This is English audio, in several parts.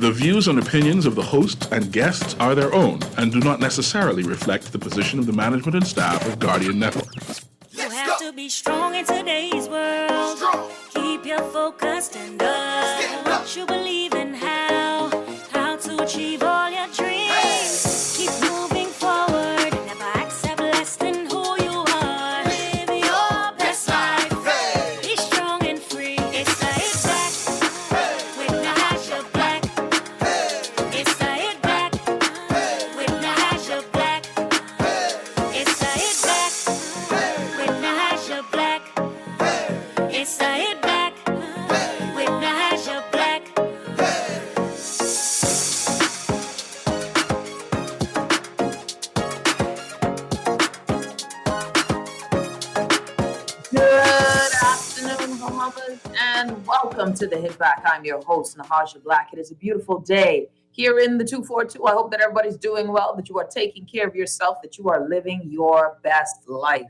The views and opinions of the hosts and guests are their own and do not necessarily reflect the position of the management and staff of Guardian Network. You have to be strong in today's world. Keep your focus and what you believe in, how to achieve all your dreams. Keep moving forward, never accept less than who you are. Live your best life. Be strong and free. It's the Hit Back with Nahaja Black. It's the Hit Back with Nahaja Black. It's the Hit Back with Nahaja Black. It's the Hit Back with Nahaja Black. Good afternoon, Bahamas, and welcome to the Hit Back. I'm your host, Nahaja Black. It is a beautiful day here in the 242. I hope that everybody's doing well, that you are taking care of yourself, that you are living your best life.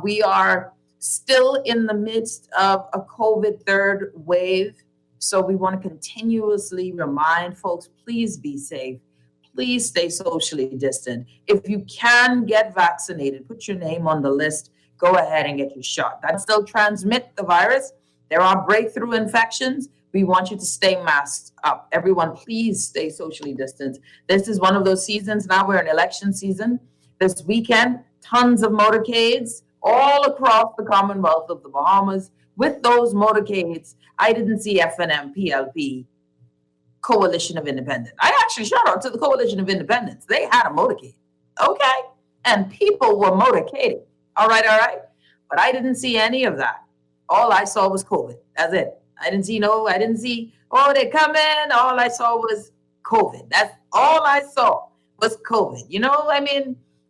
We are still in the midst of a COVID third wave, so we want to continuously remind folks, please be safe. Please stay socially distant. If you can get vaccinated, put your name on the list. Go ahead and get your shot. That still transmit the virus. There are breakthrough infections. We want you to stay masked up. Everyone, please stay socially distant. This is one of those seasons. Now we're in election season. This weekend, tons of motorcades all across the Commonwealth of the Bahamas. With those motorcades, I didn't see FNM, PLP, Coalition of Independence. I actually shout out to the Coalition of Independence. They had a motorcade, okay? And people were motorcading. All right. But I didn't see any of that. All I saw was COVID. That's it. I didn't see, oh, they coming. All I saw was COVID. That's all I saw was COVID.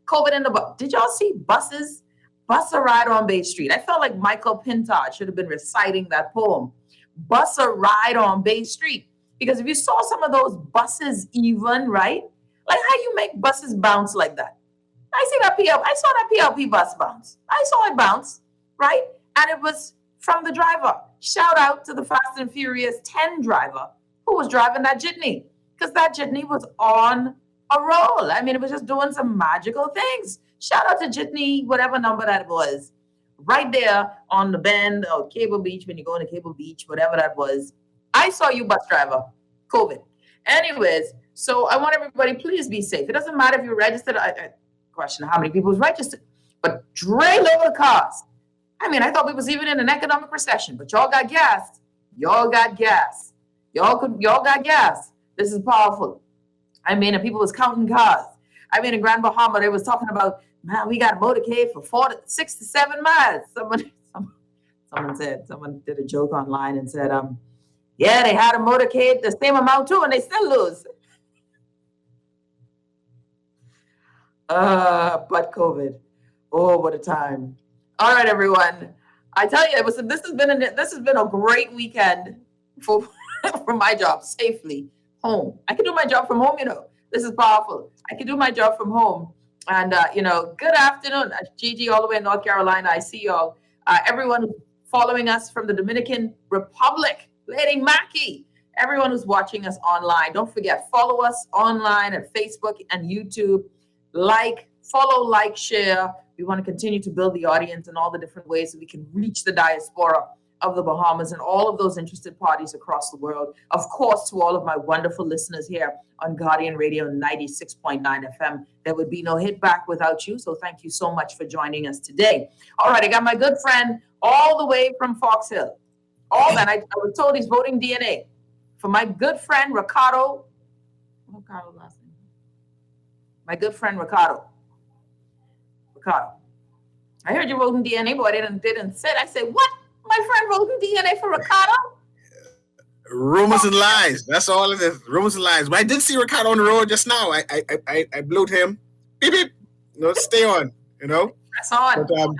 COVID in the bus. Did y'all see buses? Bus a ride on Bay Street. I felt like Michael Pintard should have been reciting that poem. Bus a ride on Bay Street. Because if you saw some of those buses even, right? Like how you make buses bounce like that? I saw that PLP bus bounce. I saw it bounce, right? And it was from the driver. Shout out to the Fast and Furious 10 driver who was driving that jitney, because that jitney was on a roll. I mean, it was just doing some magical things. Shout out to jitney, whatever number that was, right there on the bend or Cable Beach, when you go into Cable Beach, whatever that was. I saw you, bus driver. COVID. Anyways, so I want everybody, please be safe. It doesn't matter if you're registered. I question how many people was registered, but dray load of cars. I mean, I thought we was even in an economic recession, but y'all got gas. Y'all got gas. Y'all got gas. This is powerful. I mean, and people was counting cars. I mean, in Grand Bahama, they was talking about, man, we got a motorcade for 6 to 7 miles. Someone did a joke online and said, yeah, they had a motorcade the same amount too, and they still lose. But COVID. Oh, what a time. All right, everyone. I tell you, this has been a great weekend for my job safely home. I can do my job from home, This is powerful. I can do my job from home. And good afternoon, Gigi, all the way in North Carolina. I see y'all. Everyone who's following us from the Dominican Republic, Lady Mackie, everyone who's watching us online. Don't forget, follow us online at Facebook and YouTube. Follow, share. We want to continue to build the audience in all the different ways that we can reach the diaspora of the Bahamas and all of those interested parties across the world. Of course, to all of my wonderful listeners here on Guardian Radio 96.9 FM. There would be no Hit Back without you. So thank you so much for joining us today. All right, I got my good friend all the way from Fox Hill. I was told he's voting DNA. For my good friend Ricardo. Ricardo last name. My good friend Ricardo. I heard you voting DNA, but I didn't say it. I said, what? My friend voting DNA for Ricardo? Rumors and lies. That's all it is. Rumors and lies. But I did see Ricardo on the road just now. I blew him. Beep, beep. Stay on, Press on. But,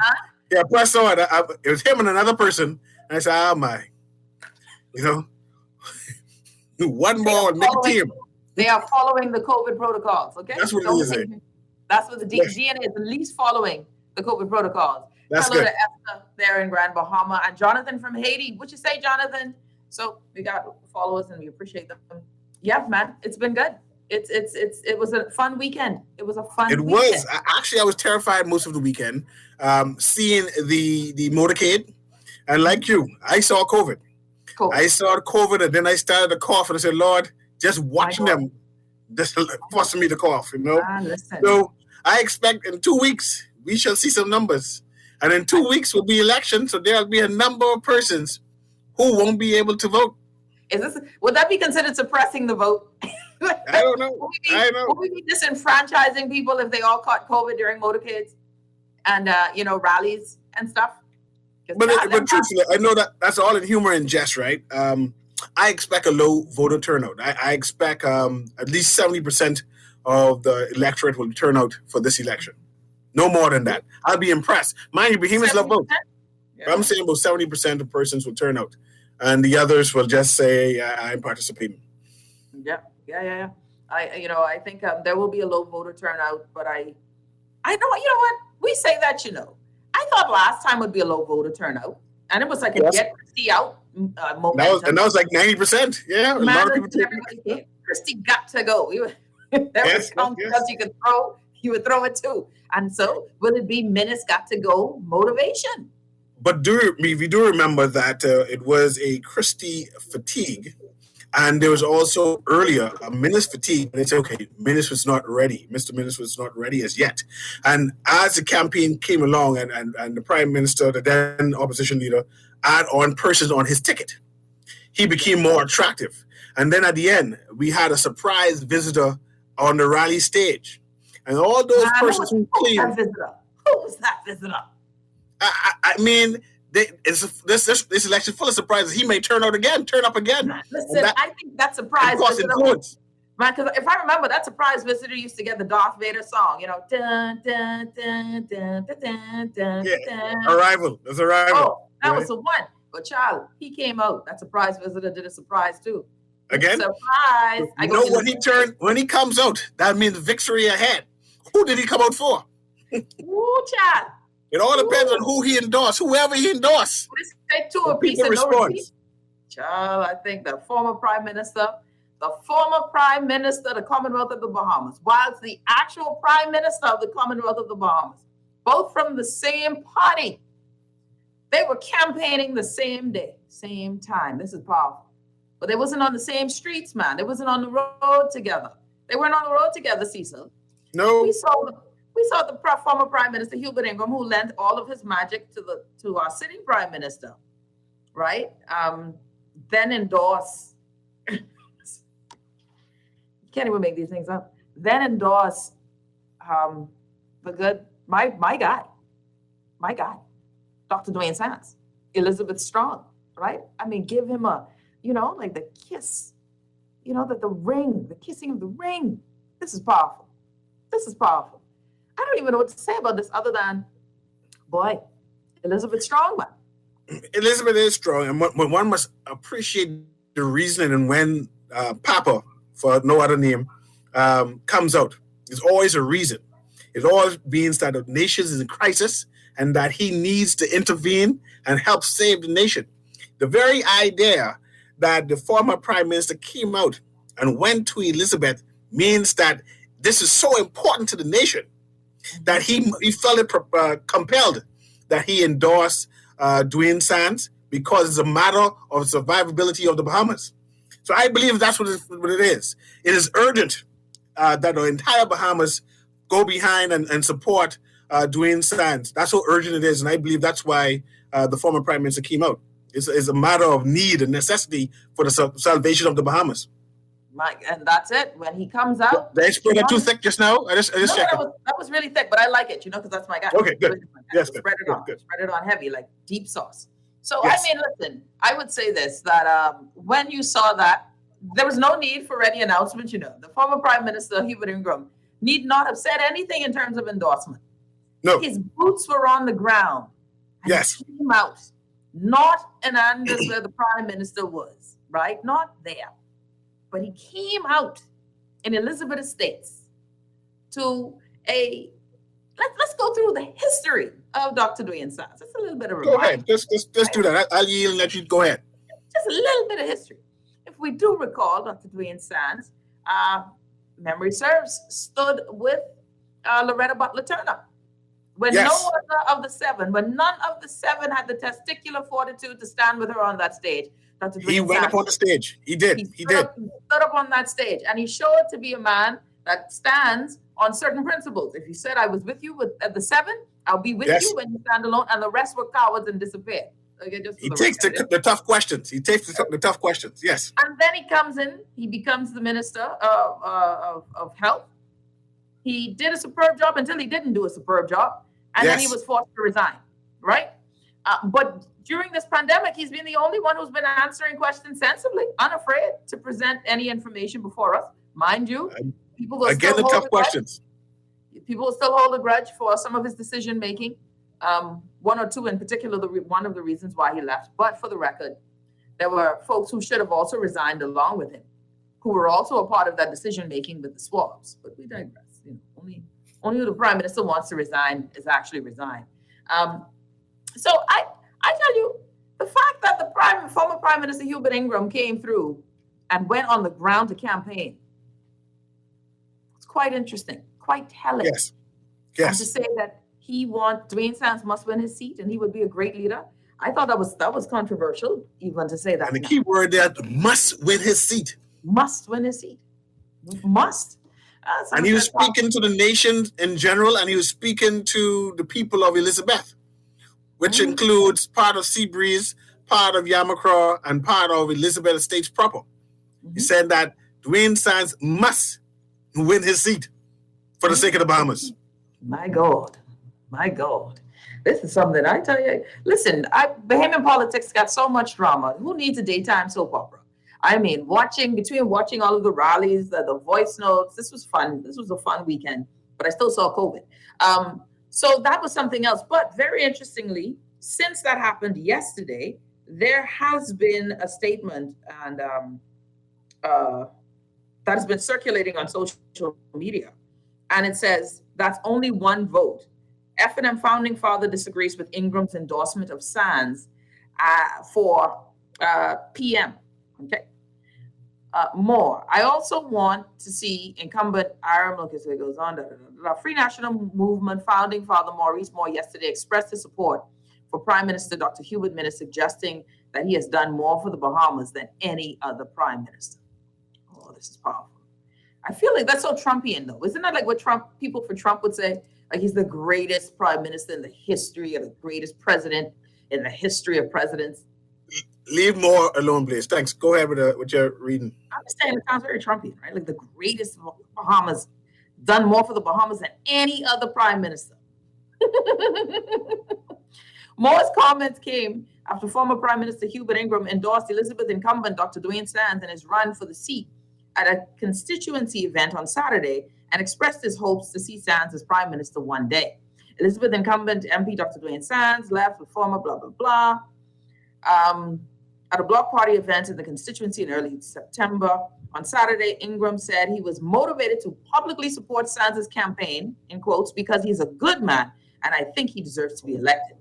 yeah, press on. It was him and another person. And I said, oh my. One more, make a team. They are following the COVID protocols, okay? That's what it is. That's what the DNA is, at least following the COVID protocols. That's Hello good. to Esther there in Grand Bahama and Jonathan from Haiti. What you say, Jonathan? So we got followers and we appreciate them. Yeah, man, it's been good. It was a fun weekend. It was a fun It weekend. was actually I was terrified most of the weekend, seeing the motorcade, and like you, I saw COVID. Cool. I saw the COVID, and then I started to cough, and I said, "Lord, just watching God. them, just forcing me to cough." Listen. So I expect in 2 weeks we shall see some numbers, and in 2 weeks will be election, so there'll be a number of persons who won't be able to vote. Would that be considered suppressing the vote? I don't know. Would we be disenfranchising people if they all caught COVID during motorcades and rallies and stuff? But truthfully, I know that's all in humor and jest, right? I expect a low voter turnout. I expect at least 70% of the electorate will turn out for this election. No more than that. I'll be impressed. Mind you, Bohemians love vote. Yeah. I'm saying about 70% of persons will turn out, and the others will just say, "I'm participating." Yeah. I think there will be a low voter turnout, but I know, you know what? We say that, I thought last time would be a low voter turnout, and it was like a get Christie out moment. That was like 90%. Yeah, a lot of people Christie got to go. Was you could throw. You would throw it too. And so, will it be minutes got to go motivation? But we do remember that it was a Christie fatigue. And there was also earlier a Minnis fatigue. And it's okay, Minnis was not ready. Mr. Minnis was not ready as yet. And as the campaign came along and the Prime Minister, the then opposition leader, add on persons on his ticket, he became more attractive. And then at the end, we had a surprise visitor on the rally stage. And all those persons who claimed... Who was that visitor? I mean... This election full of surprises. He may turn up again. Listen, I think that surprise visitor, man, because if I remember, that surprise visitor used to get the Darth Vader song, dun, dun, dun, dun, dun, dun, dun. Arrival. There's Arrival. Oh, that was the one. But Charlie, he came out. That surprise visitor did a surprise too. Again? Surprise. When he comes out, that means victory ahead. Who did he come out for? Ooh, child. It all depends on who he endorsed, whoever he endorsed. Respect to a piece of no repeat. Child, I think the former Prime Minister, the Commonwealth of the Bahamas, whilst the actual Prime Minister of the Commonwealth of the Bahamas, both from the same party, they were campaigning the same day, same time. This is powerful. But they wasn't on the same streets, man. They wasn't on the road together. They weren't on the road together, Cecil. No. We saw the former Prime Minister, Hubert Ingraham, who lent all of his magic to our sitting Prime Minister, right? Then endorse, you can't even make these things up, then endorse my guy, Dr. Dwayne Sands, Elizabeth Strong, right? I mean, give him like the kiss, the ring, the kissing of the ring. This is powerful. I don't even know what to say about this other than, boy, Elizabeth Strong, man. Elizabeth is strong, and one must appreciate the reasoning. And when Papa, for no other name, comes out, there's always a reason. It always means that the nation is in crisis and that he needs to intervene and help save the nation. The very idea that the former Prime Minister came out and went to Elizabeth means that this is so important to the nation that he felt it compelled that he endorsed Dwayne Sands because it's a matter of survivability of the Bahamas. So I believe that's what it is. It is urgent that the entire Bahamas go behind and support Dwayne Sands. That's how urgent it is, and I believe that's why the former Prime Minister came out. It's a matter of need and necessity for the salvation of the Bahamas. And that's it. When he comes out, did I spread it too thick just now? I just checked. That was really thick, but I like it, because that's my guy. Okay, good. Yes, spread it on heavy, like deep sauce. So yes. I mean, listen, I would say this, that when you saw that, there was no need for any announcement. The former Prime Minister Hubert Ingraham need not have said anything in terms of endorsement. No, his boots were on the ground. And yes, he came out, not in Andes where the Prime Minister was, right? Not there. But he came out in Elizabeth Estates to let's go through the history of Dr. Dwayne Sands. It's a little bit of go ahead. Just do that. I'll yield and let you go ahead. Just a little bit of history. If if we do recall, Dr. Dwayne Sands, memory serves, stood with Loretta Butler Turner. When Yes. no other of the seven, when none of the seven had the testicular fortitude to stand with her on that stage, Dr. Dwayne He went Sands, up on the stage. He did. He did. He stood up on that stage, and he showed to be a man that stands on certain principles. If he said, I was with you at the seven, I'll be with Yes. you when you stand alone, and the rest were cowards and disappeared. Okay, just He for takes record. the tough questions. He takes the tough questions. Yes. And then he comes in, he becomes the minister of health. He did a superb job until he didn't do a superb job. And then he Yes. was forced to resign, right? But during this pandemic, he's been the only one who's been answering questions sensibly, unafraid to present any information before us. Mind you, people will Again, still the hold tough a grudge. questions. People will still hold a grudge for some of his decision making. One or two in particular, one of the reasons why he left. But for the record, there were folks who should have also resigned along with him, who were also a part of that decision making with the swabs. But we digress. You know, only who the prime minister wants to resign is actually resign. So I tell you, the fact that the former Prime Minister Hubert Ingram came through and went on the ground to campaign, it's quite interesting, quite telling. Yes. And Yes. to say that Dwayne Sands must win his seat and he would be a great leader, I thought that was controversial, even to say that. And the key word there, must win his seat. Must win his seat. Must. And he was speaking to the nation in general, and he was speaking to the people of Elizabeth, which includes part of Seabreeze, part of Yamacraw, and part of Elizabeth Estates proper. He said that Dwayne Sands must win his seat for the sake of the Bahamas. My God. My God. This is something I tell you. Listen, Bahamian politics got so much drama. Who needs a daytime soap opera? I mean, watching all of the rallies, the voice notes, this was fun. This was a fun weekend, but I still saw COVID. So that was something else. But very interestingly, since that happened yesterday, there has been a statement and that has been circulating on social media. And it says, that's only one vote. F&M founding father disagrees with Ingram's endorsement of Sands for PM. Okay. More. I also want to see incumbent Aram, okay, so it goes on. Free National Movement founding father Maurice Moore yesterday expressed his support for Prime Minister Dr. Hubert Minnis, suggesting that he has done more for the Bahamas than any other prime minister. Oh, this is powerful. I feel like that's so Trumpian, though. Isn't that like what people for Trump would say? Like he's the greatest prime minister in the history, or the greatest president in the history of presidents. Leave Moore alone, please. Thanks. Go ahead with your reading. I'm just saying, it sounds very Trumpian, right? Like the greatest Bahamas, done more for the Bahamas than any other prime minister. Moore's comments came after former Prime Minister Hubert Ingram endorsed Elizabeth incumbent Dr. Dwayne Sands in his run for the seat at a constituency event on Saturday, and expressed his hopes to see Sands as prime minister one day. Elizabeth incumbent MP Dr. Dwayne Sands left with former blah, blah, blah. At a block party event in the constituency in early September, on Saturday, Ingram said he was motivated to publicly support Sands' campaign, in quotes, because he's a good man and I think he deserves to be elected.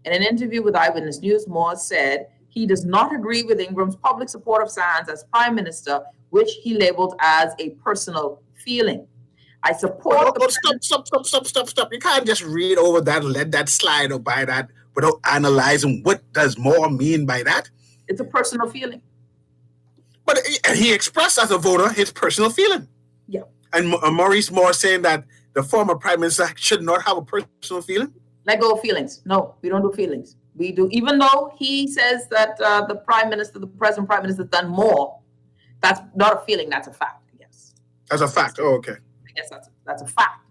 In an interview with Eyewitness News, Moore said he does not agree with Ingram's public support of Sands as prime minister, which he labeled as a personal feeling. I support Stop. You can't just read over that and let that slide or by that without analyzing what does Moore mean by that. It's a personal feeling. But he expressed as a voter his personal feeling. Yeah. And Maurice Moore saying that the former prime minister should not have a personal feeling. Let go of feelings. No, we don't do feelings. We do, even though he says that the present prime minister, has done more. That's not a feeling. That's a fact. I guess. As a fact. Oh, okay. I guess that's a fact,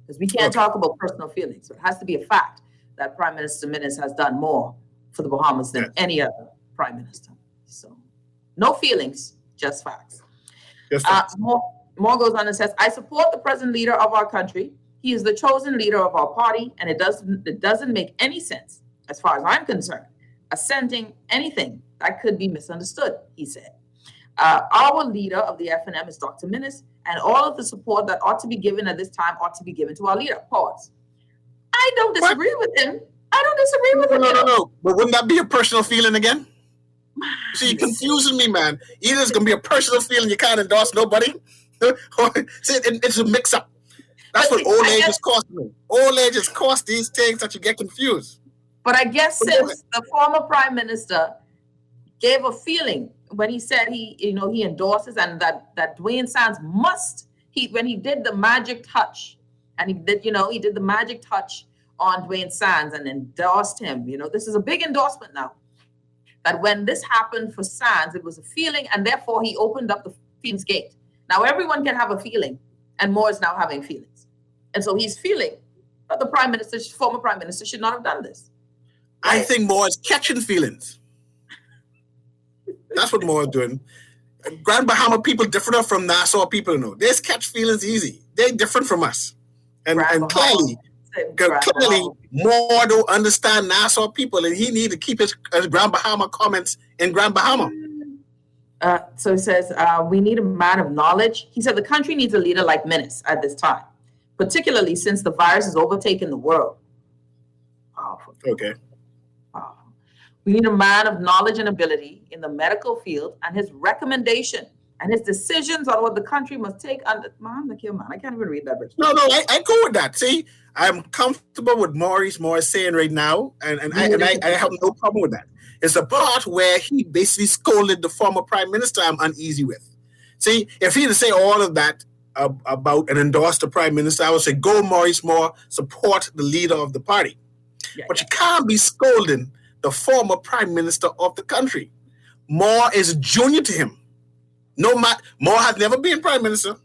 because we can't talk about personal feelings. So it has to be a fact that Prime Minister Minnis has done more for the Bahamas than any other prime minister. So no feelings, just facts. Just facts. Moore goes on and says, I support the present leader of our country. He is the chosen leader of our party, and it doesn't make any sense, as far as I'm concerned, assenting anything that could be misunderstood, he said. Our leader of the F&M is Dr. Minnis, and all of the support that ought to be given at this time ought to be given to our leader. Pause. I don't disagree with him. I don't disagree with him. No. But wouldn't that be a personal feeling again? See, you're confusing me, man. Either it's gonna be a personal feeling you can't endorse nobody, or it's a mix-up. That's what old age is costing me. Old age has cost these things that you get confused. But I guess since the former prime minister gave a feeling when he said he endorses, and that Dwayne Sands when he did the magic touch, and he did the magic touch on Dwayne Sands and endorsed him. This is a big endorsement now. That when this happened for Sands, it was a feeling, and therefore he opened up the feelings gate. Now everyone can have a feeling, and Moore is now having feelings. And so he's feeling that the former prime minister should not have done this. I think Moore is catching feelings. That's what Moore is doing. Grand Bahama people different from Nassau people, They catch feelings easy. They're different from us. And clearly, Moore don't understand Nassau people, and he need to keep his Grand Bahama comments in Grand Bahama. So he says, we need a man of knowledge. He said the country needs a leader like Menace at this time, particularly since the virus has overtaken the world. Powerful. Okay. Powerful. We need a man of knowledge and ability in the medical field, and his recommendation and his decisions on what the country must take under. Man, I can't even read that. No, I go with that. See, I'm comfortable with Maurice Moore saying right now, and I have no problem with that. It's a part where he basically scolded the former prime minister I'm uneasy with. See, if he had to say all of that about and endorse the prime minister, I would say, go Maurice Moore, support the leader of the party. But you can't be scolding the former prime minister of the country. Moore is junior to him. Moore has never been prime minister.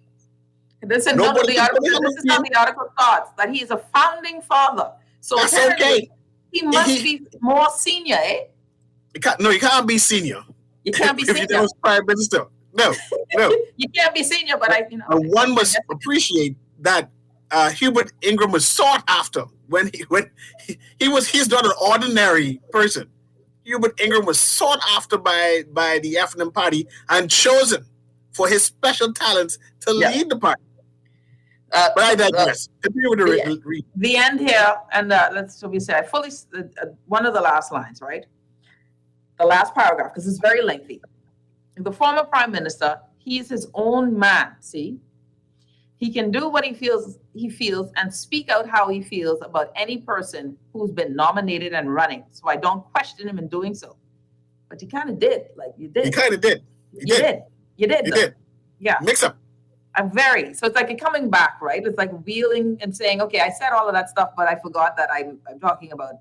This is how the article starts, that he is a founding father. So that's okay. He must be more senior, eh? You can't be senior. You can't be senior. If you was prime minister. No. You can't be senior, but one must appreciate that Hubert Ingram was sought after when he's not an ordinary person. Hubert Ingram was sought after by the FNM party and chosen for his special talents to lead the party. But I digress. Continue with the read. The end here, and one of the last lines, right? The last paragraph, because it's very lengthy. The former prime minister, he is his own man, see? He can do what he feels and speak out how he feels about any person who's been nominated and running. So I don't question him in doing so. But you kind of did, like you did. You kind of did. You did. Yeah. Mix up. So it's like a coming back, right? It's like wheeling and saying, okay, I said all of that stuff, but I forgot that I'm talking about,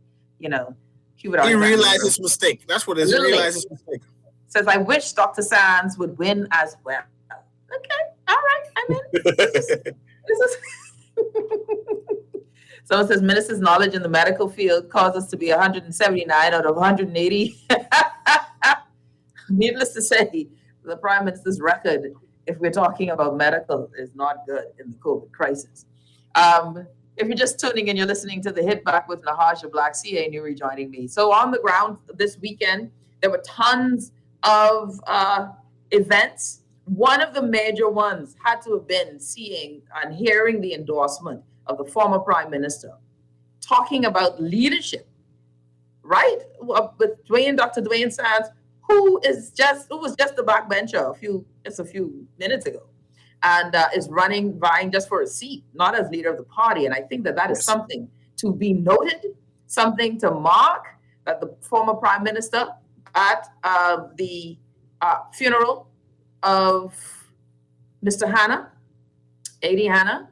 Cuba. He realized his mistake. That's what it is. He realized his mistake. Says, I wish Dr. Sands would win as well. Okay. All right. I'm in. This is So it says minister's knowledge in the medical field caused us to be 179 out of 180. Needless to say, the prime minister's record, if we're talking about medical, is not good in the COVID crisis. If you're just tuning in, you're listening to the Hit Back with Nahaja Black, CA, and you're rejoining me. So on the ground this weekend, there were tons of events. One of the major ones had to have been seeing and hearing the endorsement of the former prime minister talking about leadership, right? With Dr. Dwayne Sands, who was just a backbencher a few minutes ago, and is vying just for a seat, not as leader of the party. And I think that is something to be noted, something to mark, that the former prime minister at the funeral of Mr. Hanna, A.D. Hanna,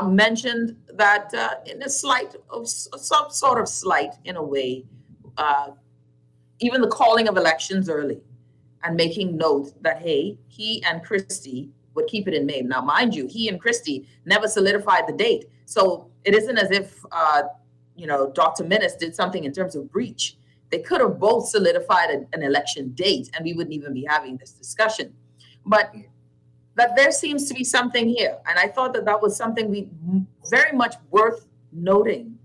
mentioned that in a some sort of slight, in a way, even the calling of elections early and making note that, hey, he and Christie would keep it in May. Now, mind you, he and Christie never solidified the date. So it isn't as if, Dr. Minnis did something in terms of breach. They could have both solidified an election date and we wouldn't even be having this discussion. But that there seems to be something here. And I thought that was something very much worth noting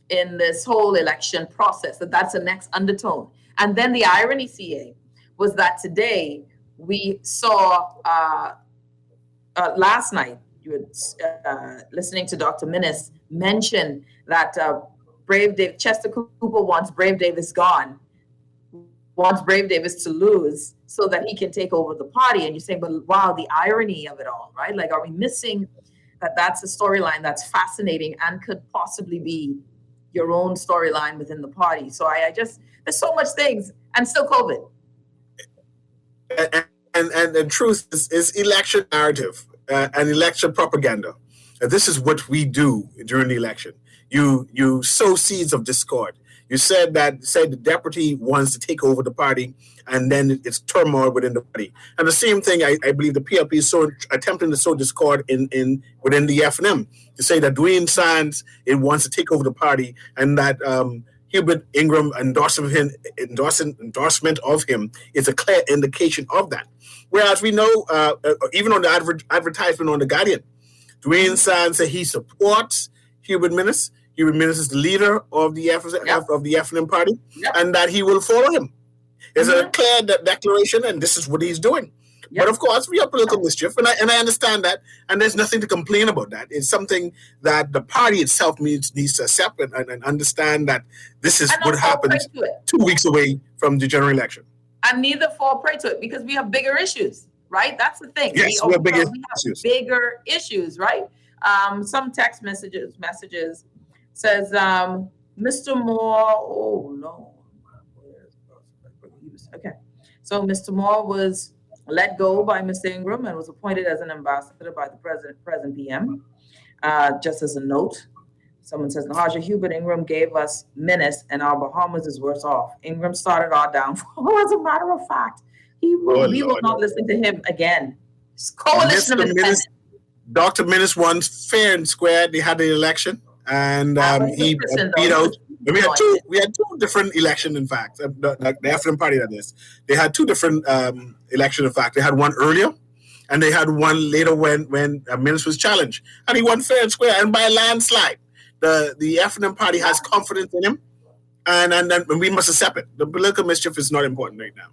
in this whole election process, that's the next undertone. And then the irony, CA, was that today we saw last night, you were listening to Dr. Minnis mention that Chester Cooper wants Brave Davis gone, wants Brave Davis to lose so that he can take over the party. And you're saying, but wow, the irony of it all, right? Like, are we missing that that's a storyline that's fascinating and could possibly be your own storyline within the party? So I just, there's so much things, and still COVID. And the truth is election narrative and election propaganda. This is what we do during the election. You sow seeds of discord. You said the deputy wants to take over the party, and then it's turmoil within the party. And the same thing, I believe the PLP is attempting to sow discord within the FNM, to say that Dwayne Sands wants to take over the party, and that Hubert Ingram endorsement of him is a clear indication of that. Whereas we know, even on the advertisement on The Guardian, Dwayne Sands said he supports Hubert Minnis. Hubert Minnis is the leader of the FNM party, and that he will follow him. There's a clear declaration, and this is what he's doing. But of course, we have political mischief, and I understand that, and there's nothing to complain about that. It's something that the party itself needs to accept and understand that this is what happens 2 weeks away from the general election. And neither fall prey to it, because we have bigger issues, right? That's the thing. Yes, we have bigger issues, right? Some text messages says, Mr. Moore, oh no. Okay. So Mr. Moore was let go by Mr. Ingram and was appointed as an ambassador by the present PM. Just as a note, someone says, Nahaja, Hubert Ingram gave us Minnis and our Bahamas is worse off. Ingram started our downfall. As a matter of fact, we will not listen to him again. Coalition of Independents. Dr. Minnis won fair and square. They had the election, and he beat out. We had two different elections, in fact. The African Party, that is. They had two different elections, in fact. They had one earlier, and they had one later when Minnis was challenged. And he won fair and square, and by a landslide. The African Party has confidence in him, and we must accept it. The political mischief is not important right now.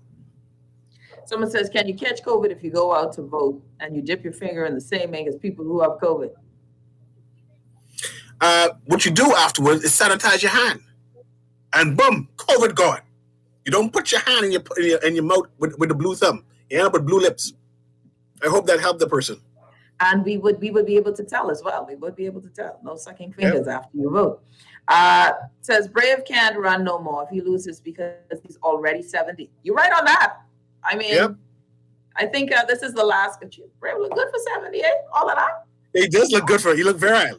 Someone says, can you catch COVID if you go out to vote and you dip your finger in the same ink as people who have COVID? What you do afterwards is sanitize your hand, and boom, COVID gone. You don't put your hand in your mouth with the blue thumb. You end up with blue lips. I hope that helped the person. And we would be able to tell as well. We would be able to tell. No sucking fingers after you vote. Says Brave can't run no more if he loses because he's already 70. You're right on that. I mean, I think this is the last. Brave look good for 78. All of that. He does look good for. He look virile.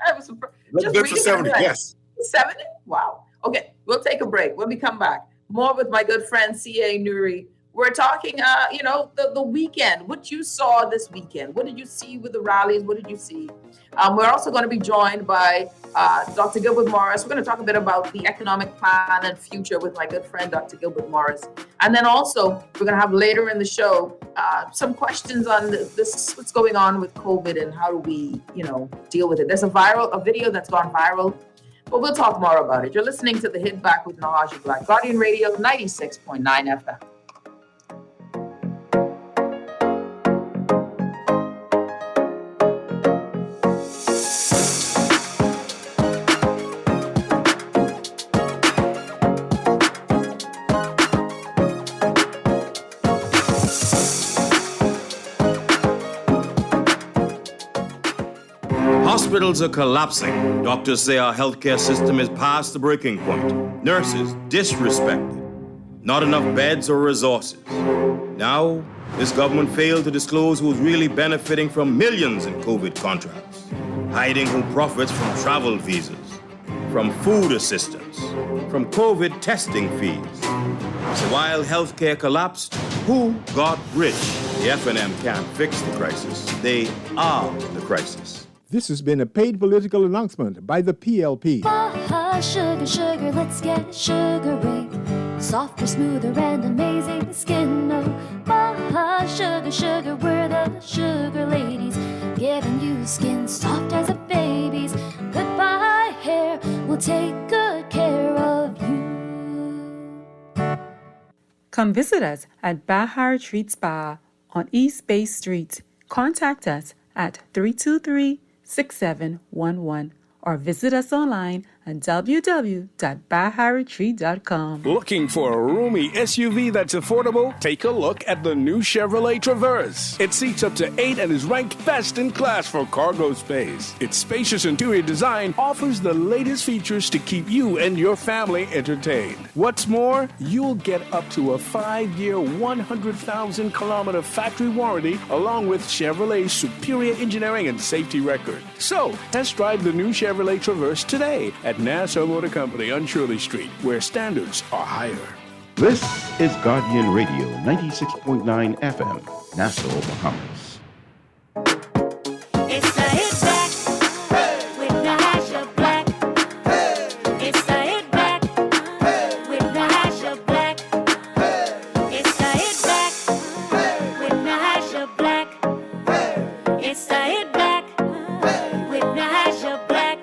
I was surprised. Look good for 70. Yes. 70. Wow. Okay, we'll take a break. When we come back, more with my good friend C.A. Nuri. We're talking, the weekend, what you saw this weekend. What did you see with the rallies? What did you see? We're also going to be joined by Dr. Gilbert Morris. We're going to talk a bit about the economic plan and future with my good friend, Dr. Gilbert Morris. And then also, we're going to have later in the show some questions on this, what's going on with COVID and how do we, deal with it. There's a video that's gone viral, but we'll talk more about it. You're listening to The Hit Back with Nahaja Black, Guardian Radio 96.9 FM. Hospitals are collapsing. Doctors say our healthcare system is past the breaking point. Nurses disrespected. Not enough beds or resources. Now, this government failed to disclose who's really benefiting from millions in COVID contracts, hiding who profits from travel visas, from food assistance, from COVID testing fees. So while healthcare collapsed, who got rich? The FNM can't fix the crisis. They are the crisis. This has been a paid political announcement by the PLP. Sugar, sugar, let's get sugary. Softer, smoother, and amazing skin. Oh, sugar, sugar, we're the sugar ladies. Giving you skin soft as a baby's. Goodbye, hair, we'll take good care of you. Come visit us at Bahar Treat Spa on East Bay Street. Contact us at 323-6711 or visit us online and www.baharetreat.com. Looking for a roomy SUV that's affordable? Take a look at the new Chevrolet Traverse. It seats up to 8 and is ranked best in class for cargo space. Its spacious interior design offers the latest features to keep you and your family entertained. What's more, you'll get up to a 5-year, 100,000-kilometer factory warranty along with Chevrolet's superior engineering and safety record. So, test drive the new Chevrolet Traverse today at Nassau Motor Company on Shirley Street, where standards are higher. This is Guardian Radio 96.9 FM, Nassau, Bahamas. It's the hit back with Nahaja Black. It's the hit back with Nahaja Black. It's the hit back with Nahaja Black. It's the hit back with Nahaja Black.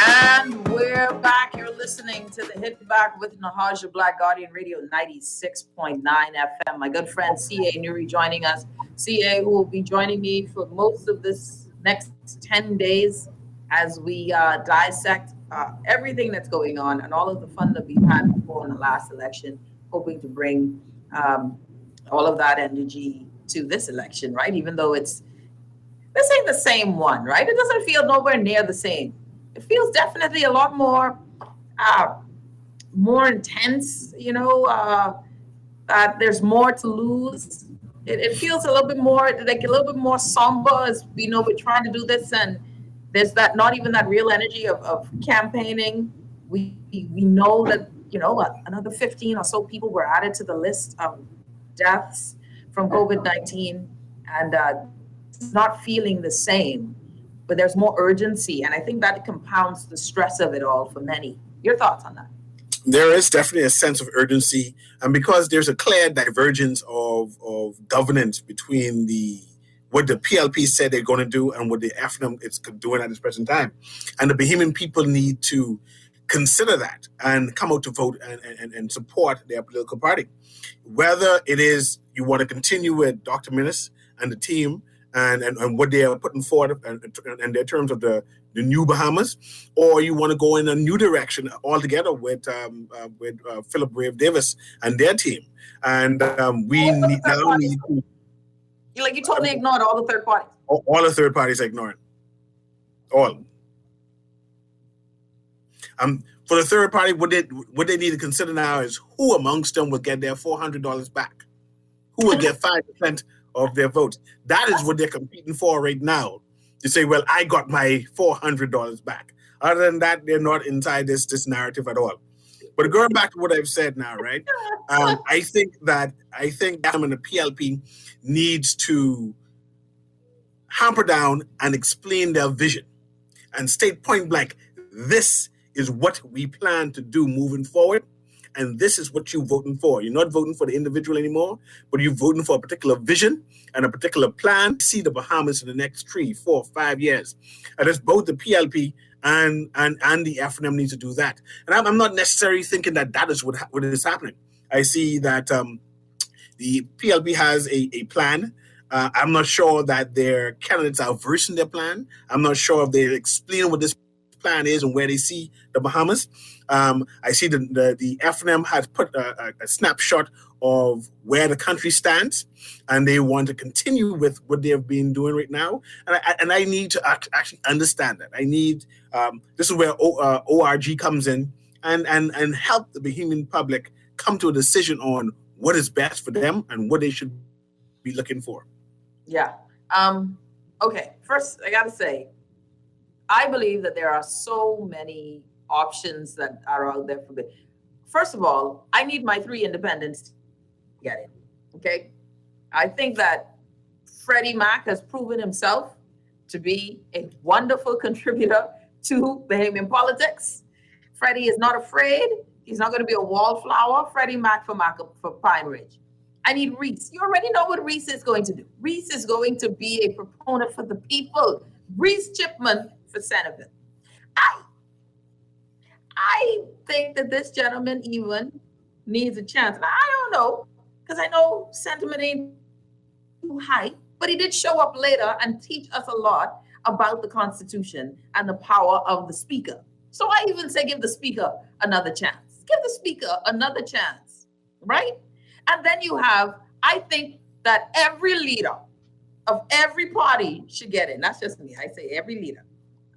And we're back. You're listening to the Hit Back with Nahaja Black, Guardian Radio 96.9 FM. My good friend C.A. Nuri joining us. C.A. who will be joining me for most of this next 10 days as we dissect everything that's going on and all of the fun that we've had before in the last election, hoping to bring all of that energy to this election, right? Even though this ain't the same one, right? It doesn't feel nowhere near the same. It feels definitely a lot more intense, that there's more to lose. It feels a little bit more, like a little bit more somber as we know we're trying to do this, and there's that not even that real energy of campaigning. We know that, another 15 or so people were added to the list of deaths from COVID-19, and it's not feeling the same. But there's more urgency, and I think that compounds the stress of it all for many. Your thoughts on that? There is definitely a sense of urgency, and because there's a clear divergence of governance between what the PLP said they're going to do and what the FNM is doing at this present time, and the Bahamian people need to consider that and come out to vote and support their political party. Whether it is you want to continue with Dr. Minnis and the team and what they are putting forward in their terms of the new Bahamas, or you want to go in a new direction altogether with Philip Brave Davis and their team. And we need to... Like you totally ignored all the third parties. All the third parties are ignoring. All. For the third party, what they need to consider now is who amongst them will get their $400 back. Who will get 5% of their votes. That is what they're competing for right now. You say, well, I got my $400 back. Other than that, they're not inside this narrative at all. But going back to what I've said now, right? I think them and the PLP needs to hamper down and explain their vision and state point blank, this is what we plan to do moving forward. And this is what you're voting for. You're not voting for the individual anymore, but you're voting for a particular vision and a particular plan to see the Bahamas in the next 3, 4, 5 years. And it's both the PLP and the FNM need to do that. And I'm not necessarily thinking that is what is happening. I see that the PLP has a plan. I'm not sure that their candidates are versing their plan. I'm not sure if they're explaining what this plan is and where they see the Bahamas. I see the FNM has put a snapshot of where the country stands, and they want to continue with what they have been doing right now. And I need to actually understand that. I need this is where ORG comes in and help the Bahamian public come to a decision on what is best for them and what they should be looking for. Yeah. Okay. First, I got to say, I believe that there are so many options that are out there for me. First of all, I need my 3 independents to get in. Okay. I think that Freddie Mac has proven himself to be a wonderful contributor to Bahamian politics. Freddie is not afraid. He's not going to be a wallflower. Freddie Mac for Pine Ridge. I need Reese. You already know what Reese is going to do. Reese is going to be a proponent for the people. Reese Chipman for Senator. I think that this gentleman even needs a chance. Now, I don't know, because I know sentiment ain't too high, but he did show up later and teach us a lot about the Constitution and the power of the Speaker. So I even say give the Speaker another chance. Give the Speaker another chance, right? And then you have, I think that every leader of every party should get in. That's just me. I say every leader.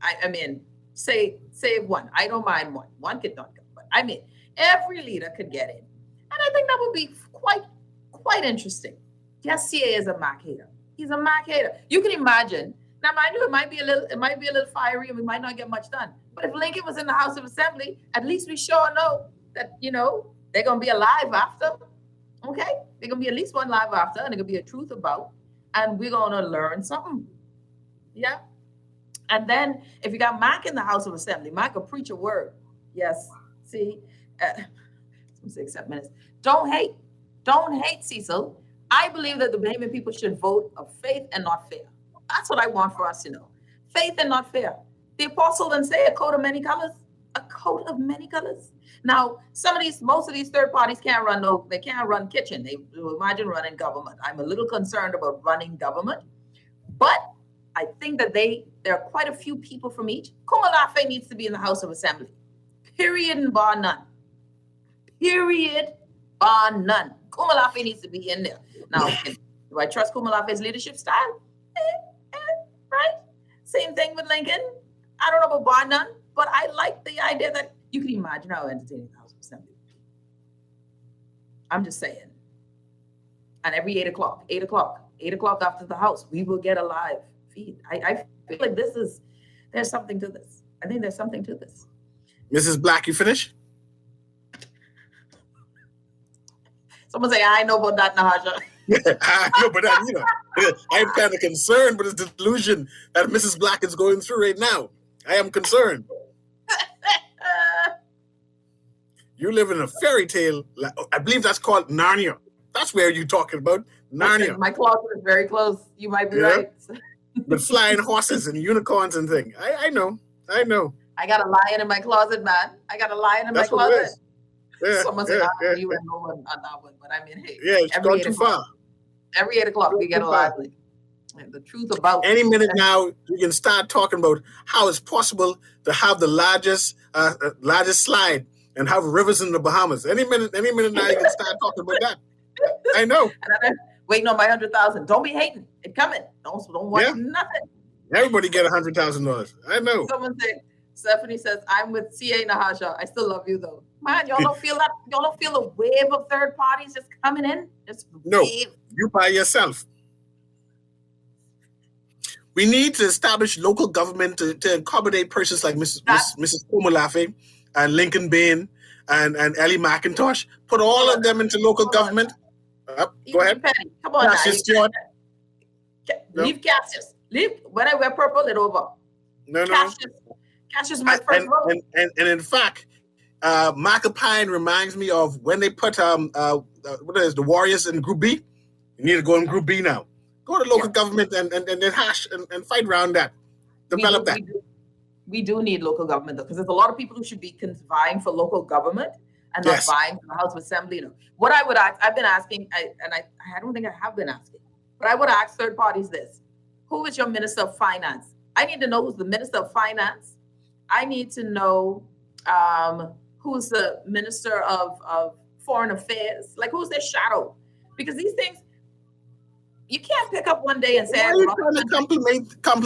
I mean, say one. I don't mind one. One could not go, but I mean, every leader could get in. And I think that would be quite interesting. Yes, CA is a Mac hater. He's a Mac hater. You can imagine. Now, mind you, it might be a little fiery, and we might not get much done. But if Lincoln was in the House of Assembly, at least we sure know that they're gonna be alive after. Okay, they're gonna be at least one live after, and they're gonna be a truth about, and we're gonna learn something. Yeah. And then if you got Mac in the House of Assembly, Mac will preach a word. Yes. See, except minutes. Don't hate, Cecil. I believe that the Bahamian people should vote of faith and not fear. That's what I want for us to know. Faith and not fear. The apostle didn't say a coat of many colors. A coat of many colors. Now, most of these third parties can't run kitchen. They imagine running government. I'm a little concerned about running government, but I think that there are quite a few people from each. Kumalafe needs to be in the House of Assembly. Period and bar none. Period, bar none. Kumalafe needs to be in there. Now, do I trust Kumalafe's leadership style? Right? Same thing with Lincoln. I don't know about bar none, but I like the idea that you can imagine how entertaining the House of Assembly. I'm just saying. And every 8 o'clock after the House, we will get a live feed. I feel like there's something to this. I think there's something to this. Mrs. Black, you finished? Someone say, I know about that, Nahaja. I know, but I'm kind of concerned with the delusion that Mrs. Black is going through right now. I am concerned. You live in a fairy tale. I believe that's called Narnia. That's where you're talking about. Narnia. My closet is very close. You might be right. With flying horses and unicorns and things. I know. I got a lion in my closet, man. I got a lion in my closet. Yeah, someone said, you were no one on that one, but I mean, hey. Yeah, it's gone too far. Every 8 o'clock, we get a live link. And the truth about any minute now, you can start talking about how it's possible to have the largest slide and have rivers in the Bahamas. Any minute now, you can start talking about that. I know. And I'm waiting on my 100,000. Don't be hating. It's coming. Don't watch nothing. Everybody get $100,000. I know. Someone said, Stephanie says, I'm with CA Nahaja. I still love you though. Man, y'all don't feel that? Y'all don't feel a wave of third parties just coming in? No, you by yourself. We need to establish local government to accommodate persons like Mrs. Kumalafe and Lincoln Bain and Ellie McIntosh. Put all of them into local government. Go ahead. Penny. Come on, Cassius Stewart. Leave Cassius. Leave. When I wear purple, it over. No. Cassius is my first vote. And in fact, Macapine reminds me of when they put the Warriors in Group B. You need to go in Group B now. Go to local government and hash and fight around that. Develop that. We do need local government though, because there's a lot of people who should be vying for local government and not vying for the House of Assembly. What I would ask, I've been asking, and I don't think I have been asking, but I would ask third parties this: who is your Minister of Finance? I need to know who's the Minister of Finance. I need to know who's the Minister of Foreign Affairs. Like, who's their shadow? Because these things, you can't pick up one day and say, why are you trying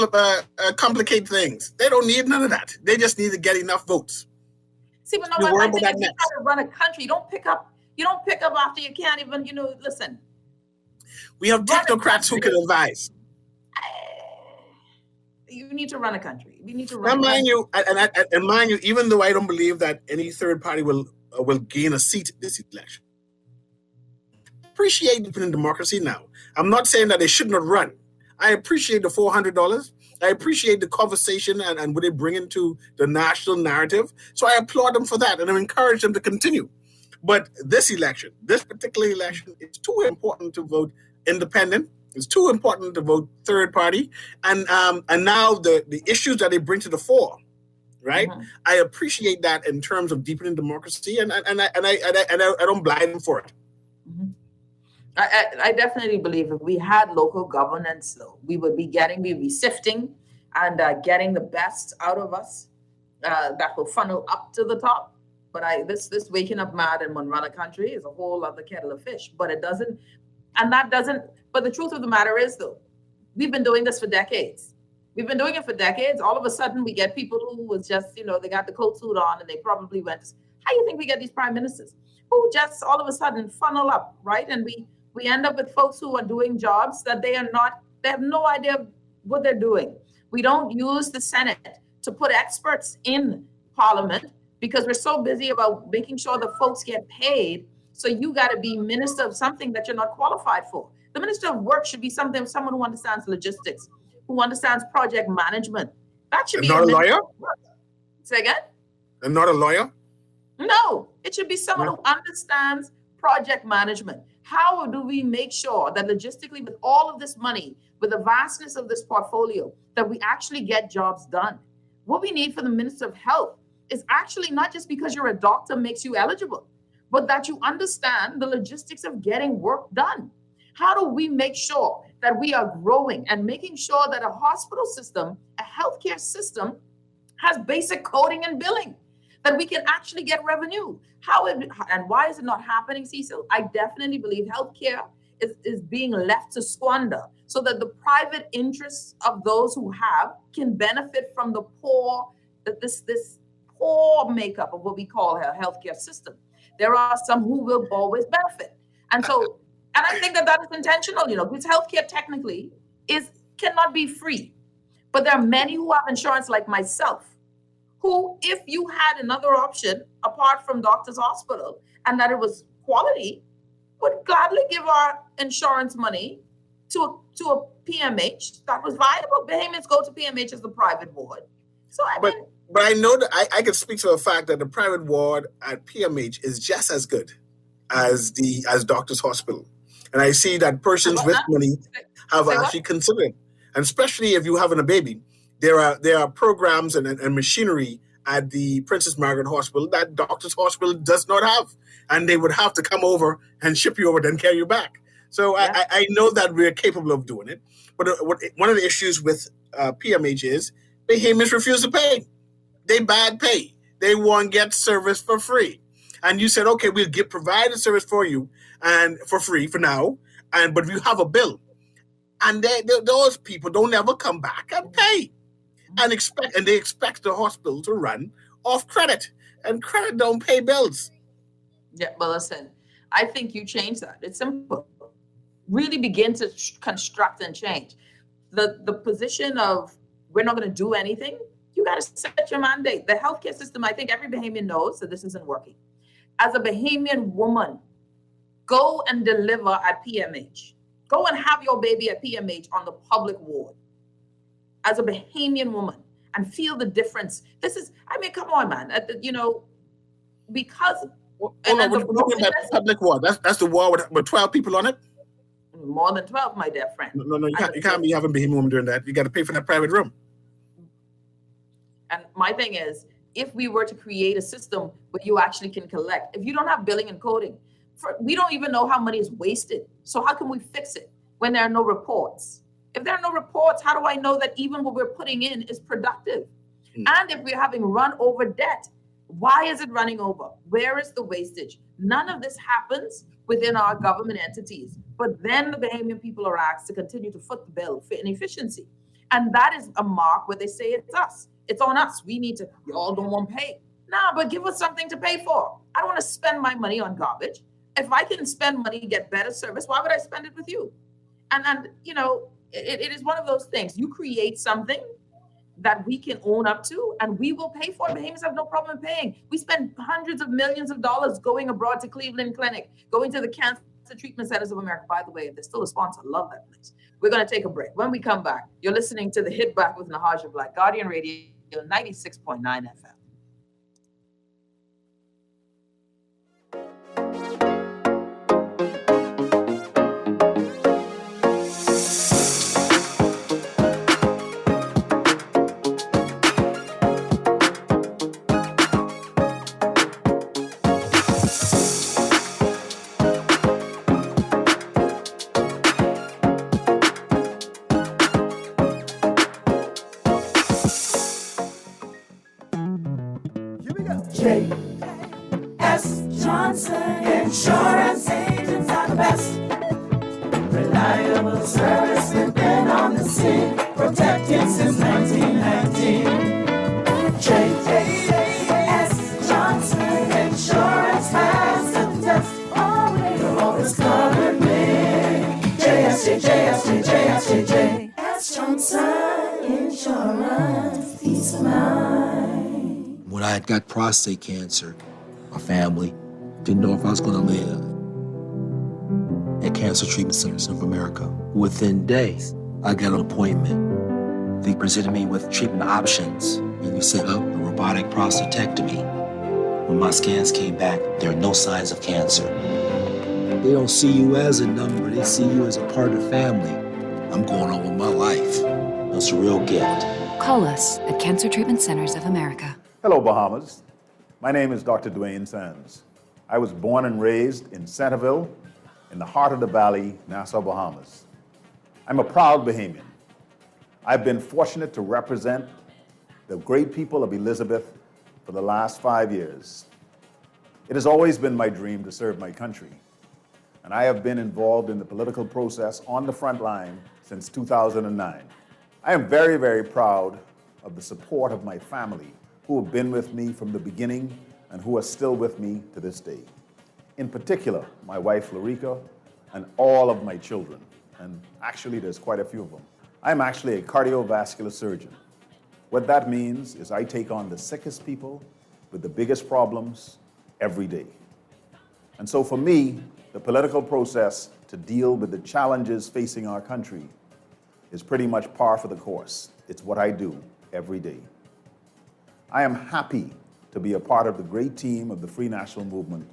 to complicate things? They don't need none of that. They just need to get enough votes. See, but no, my thing is, you try to run a country. You don't pick up after you can't even, listen. We have technocrats who can advise. You need to run a country. We need to run. And mind you, even though I don't believe that any third party will gain a seat in this election, appreciate independent democracy now. I'm not saying that they should not run. I appreciate the $400. I appreciate the conversation and what they bring into the national narrative. So I applaud them for that, and I encourage them to continue. But this particular election, it's too important to vote independent. It's too important to vote third party, and now the issues that they bring to the fore, right? Mhm. I appreciate that in terms of deepening democracy, and I don't blind them for it. Mhm. I definitely believe if we had local governance, though, we'd be sifting and getting the best out of us that will funnel up to the top. But this waking up mad in Monrana country is a whole other kettle of fish. But it doesn't, and that doesn't. But the truth of the matter is, though, we've been doing this for decades. We've been doing it for decades. All of a sudden, we get people who was just, they got the coat suit on and they probably went. How do you think we get these prime ministers who just all of a sudden funnel up, right? And we end up with folks who are doing jobs that they have no idea what they're doing. We don't use the Senate to put experts in Parliament because we're so busy about making sure the folks get paid. So you got to be minister of something that you're not qualified for. The minister of work should be someone who understands logistics, who understands project management. That should be not a lawyer. Say again? And not a lawyer. No, it should be someone who understands project management. How do we make sure that logistically, with all of this money, with the vastness of this portfolio, that we actually get jobs done? What we need for the Minister of Health is actually not just because you're a doctor makes you eligible, but that you understand the logistics of getting work done. How do we make sure that we are growing and making sure that a hospital system, a healthcare system, has basic coding and billing, that we can actually get revenue? And why is it not happening, Cecil? I definitely believe healthcare is being left to squander so that the private interests of those who have can benefit from the poor, this poor makeup of what we call a healthcare system. There are some who will always benefit. And I think that is intentional, because healthcare technically cannot be free. But there are many who have insurance like myself, who, if you had another option apart from Doctors Hospital and that it was quality, would gladly give our insurance money to a PMH that was viable. Bahamians go to PMH as the private ward. So But I know that I can speak to the fact that the private ward at PMH is just as good as Doctors Hospital. And I see that persons with money have actually considered it. And especially if you're having a baby, there are programs and machinery at the Princess Margaret Hospital that Doctors Hospital does not have. And they would have to come over and ship you over, then carry you back. So I know that we're capable of doing it. But one of the issues with PMH is Bahamians refuse to pay. They bad pay. They want to get service for free. And you said, okay, we'll provide the service for you and for free for now, but you have a bill. And those people don't ever come back and pay. And they expect the hospital to run off credit. And credit don't pay bills. Yeah, well, listen, I think you change that. It's simple. Really begin to construct and change. The position of we're not going to do anything, you got to set your mandate. The healthcare system, I think every Bahamian knows that this isn't working. As a Bahamian woman, go and deliver at PMH. Go and have your baby at PMH on the public ward. As a Bahamian woman, and feel the difference. Come on, man. Because the public ward. That's the ward with 12 people on it. More than 12, my dear friend. No, you can't be having Bahamian woman doing that. You got to pay for that private room. And my thing is, if we were to create a system where you actually can collect, if you don't have billing and coding, we don't even know how money is wasted. So how can we fix it when there are no reports? If there are no reports, how do I know that even what we're putting in is productive? And if we're having run over debt, why is it running over? Where is the wastage? None of this happens within our government entities. But then the Bahamian people are asked to continue to foot the bill for inefficiency. And that is a mark where they say it's us. It's on us. We need to, y'all don't want to pay. Nah, but give us something to pay for. I don't want to spend my money on garbage. If I can spend money to get better service, why would I spend it with you? And it is one of those things. You create something that we can own up to, and we will pay for it. Bahamians have no problem paying. We spend hundreds of millions of dollars going abroad to Cleveland Clinic, going to the Cancer Cancer Treatment Centers of America. By the way, if they're still a sponsor, love that place. We're going to take a break. When we come back, you're listening to The Hit Back with Nahaja Black, Guardian Radio 96.9 FM. J.S. Johnson Insurance agents are the best. Reliable service, we've been on the scene, protecting since 1919. J.S. Johnson Insurance has the test. You'll always cover me. J.S. Johnson Insurance, peace of mind. When I had got prostate cancer, my family didn't know if I was going to live. At Cancer Treatment Centers of America, within days, I got an appointment. They presented me with treatment options, and we set up a robotic prostatectomy. When my scans came back, there are no signs of cancer. They don't see you as a number, they see you as a part of the family. I'm going on with my life. It's a real gift. Call us at Cancer Treatment Centers of America. Hello, Bahamas. My name is Dr. Dwayne Sands. I was born and raised in Centerville, in the heart of the valley, Nassau, Bahamas. I'm a proud Bahamian. I've been fortunate to represent the great people of Elizabeth for the last 5 years. It has always been my dream to serve my country, and I have been involved in the political process on the front line since 2009. I am very, very proud of the support of my family, who have been with me from the beginning and who are still with me to this day. In particular, my wife, Larica, and all of my children. And actually, there's quite a few of them. I'm actually a cardiovascular surgeon. What that means is I take on the sickest people with the biggest problems every day. And so for me, the political process to deal with the challenges facing our country is pretty much par for the course. It's what I do every day. I am happy to be a part of the great team of the Free National Movement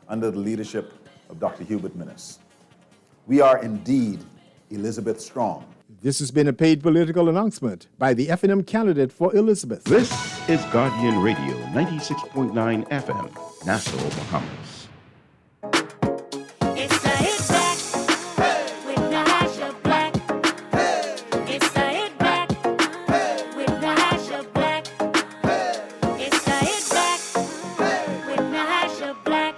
under the leadership of Dr. Hubert Minnis. We are indeed Elizabeth Strong. This has been a paid political announcement by the FNM candidate for Elizabeth. This is Guardian Radio 96.9 FM, Nassau, Bahamas. It's the Hit Back with Nahaja Black. It's the Hit Back with Nahaja Black. It's the Hit Back with Nahaja Black.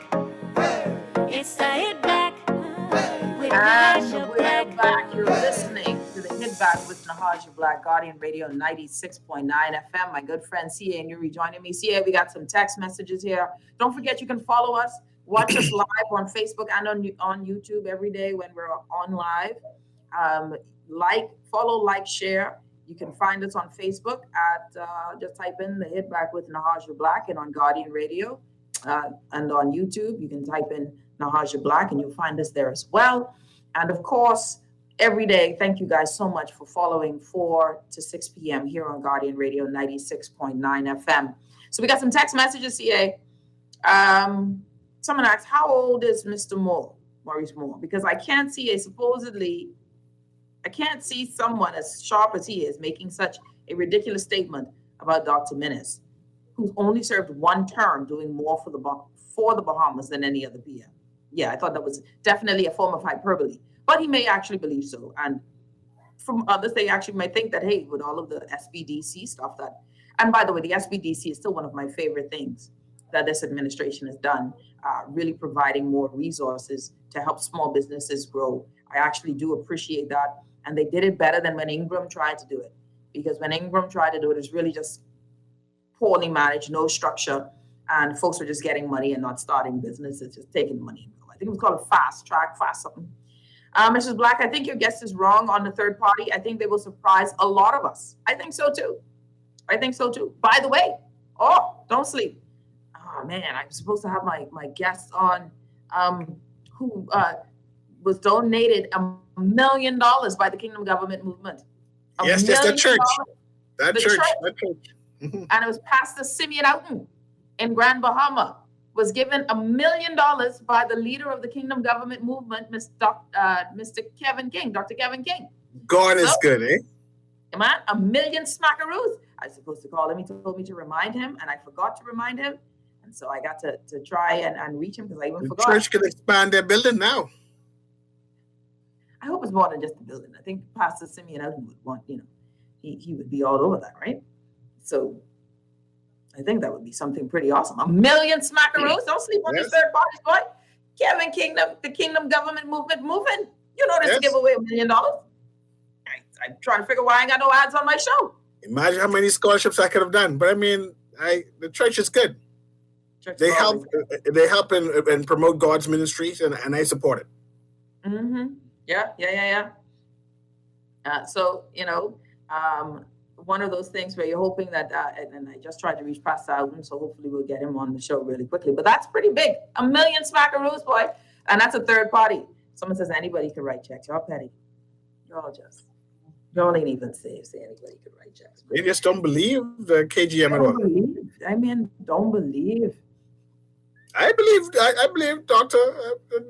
It's the Hit Back with Nahaja Black. We're back. You're listening to the Hit Back with Nahaja Black, Guardian Radio 96.9 FM. My good friend CA and Yuri joining me. CA, we got some text messages here. Don't forget you can follow us. Watch us live on Facebook and on YouTube every day when we're on live. Follow, share. You can find us on Facebook at just type in the Hit Back with Nahaja Black and on Guardian Radio. And on YouTube, you can type in Nahaja Black and you'll find us there as well. And of course, every day, thank you guys so much for following 4 to 6 p.m. here on Guardian Radio 96.9 FM. So we got some text messages, CA. Someone asked, how old is Mr. Moore, Maurice Moore? Because I can't see someone as sharp as he is making such a ridiculous statement about Dr. Minnis, who's only served one term doing more for the Bahamas than any other PM. Yeah, I thought that was definitely a form of hyperbole, but he may actually believe so. And from others, they actually might think that, hey, with all of the SBDC stuff and by the way, the SBDC is still one of my favorite things that this administration has done, really providing more resources to help small businesses grow. I actually do appreciate that. And they did it better than when Ingram tried to do it. Because when Ingram tried to do it, it was really just poorly managed, no structure, and folks were just getting money and not starting businesses, just taking money. I think it was called a fast something. Mrs. Black, I think your guest is wrong on the third party. I think they will surprise a lot of us. I think so too. By the way, don't sleep. Oh man, I'm supposed to have my guests on was donated $1 million by the Kingdom Government Movement. Yes, $1 that church. million. That church. And it was Pastor Simeon Outen in Grand Bahama was given $1 million by the leader of the Kingdom Government Movement, Mr. Kevin King, Dr. Kevin King. God is good, eh? Man, $1 million smackaroos. I was supposed to call him. He told me to remind him, and I forgot to remind him. And so I got to try and reach him because I even forgot. The church can expand their building now. I hope it's more than just a building. I think Pastor Simeon Outen would want, he would be all over that, right? So I think that would be something pretty awesome. $1 million smackaroos. Don't sleep on these third parties, boy. Kevin Kingdom, the Kingdom Government Movement moving. You know this to give away $1 million. I'm trying to figure why I ain't got no ads on my show. Imagine how many scholarships I could have done. But I mean, the church is good. They help and promote God's ministries, and I support it. Mm-hmm. Yeah. So, one of those things where you're hoping that, and I just tried to reach Pastor Alden, so hopefully we'll get him on the show really quickly. But that's pretty big. $1 million smackaroos, boy. And that's a third party. Someone says anybody can write checks. Y'all petty. Y'all ain't even say anybody could write checks. They just don't believe the KGM at all. Don't believe. I believe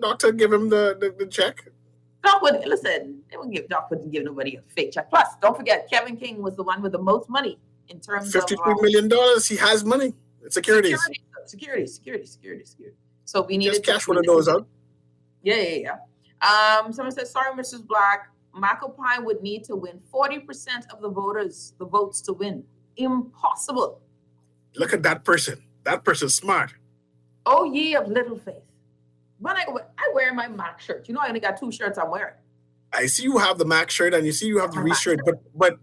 Doctor give him the check. Doc wouldn't listen. Doc wouldn't give nobody a fake check. Plus, don't forget, Kevin King was the one with the most money in terms of $53 million. He has money. Securities. Security. So we need just cash one of those out. Yeah. Someone says, sorry, Mrs. Black. McAlpine would need to win 40% of the votes to win. Impossible. Look at that person. That person's smart. Oh, ye of little faith. When I wear my Mac shirt. I only got 2 shirts I'm wearing. I see you have the Mac shirt and you see you have the Reese shirt. But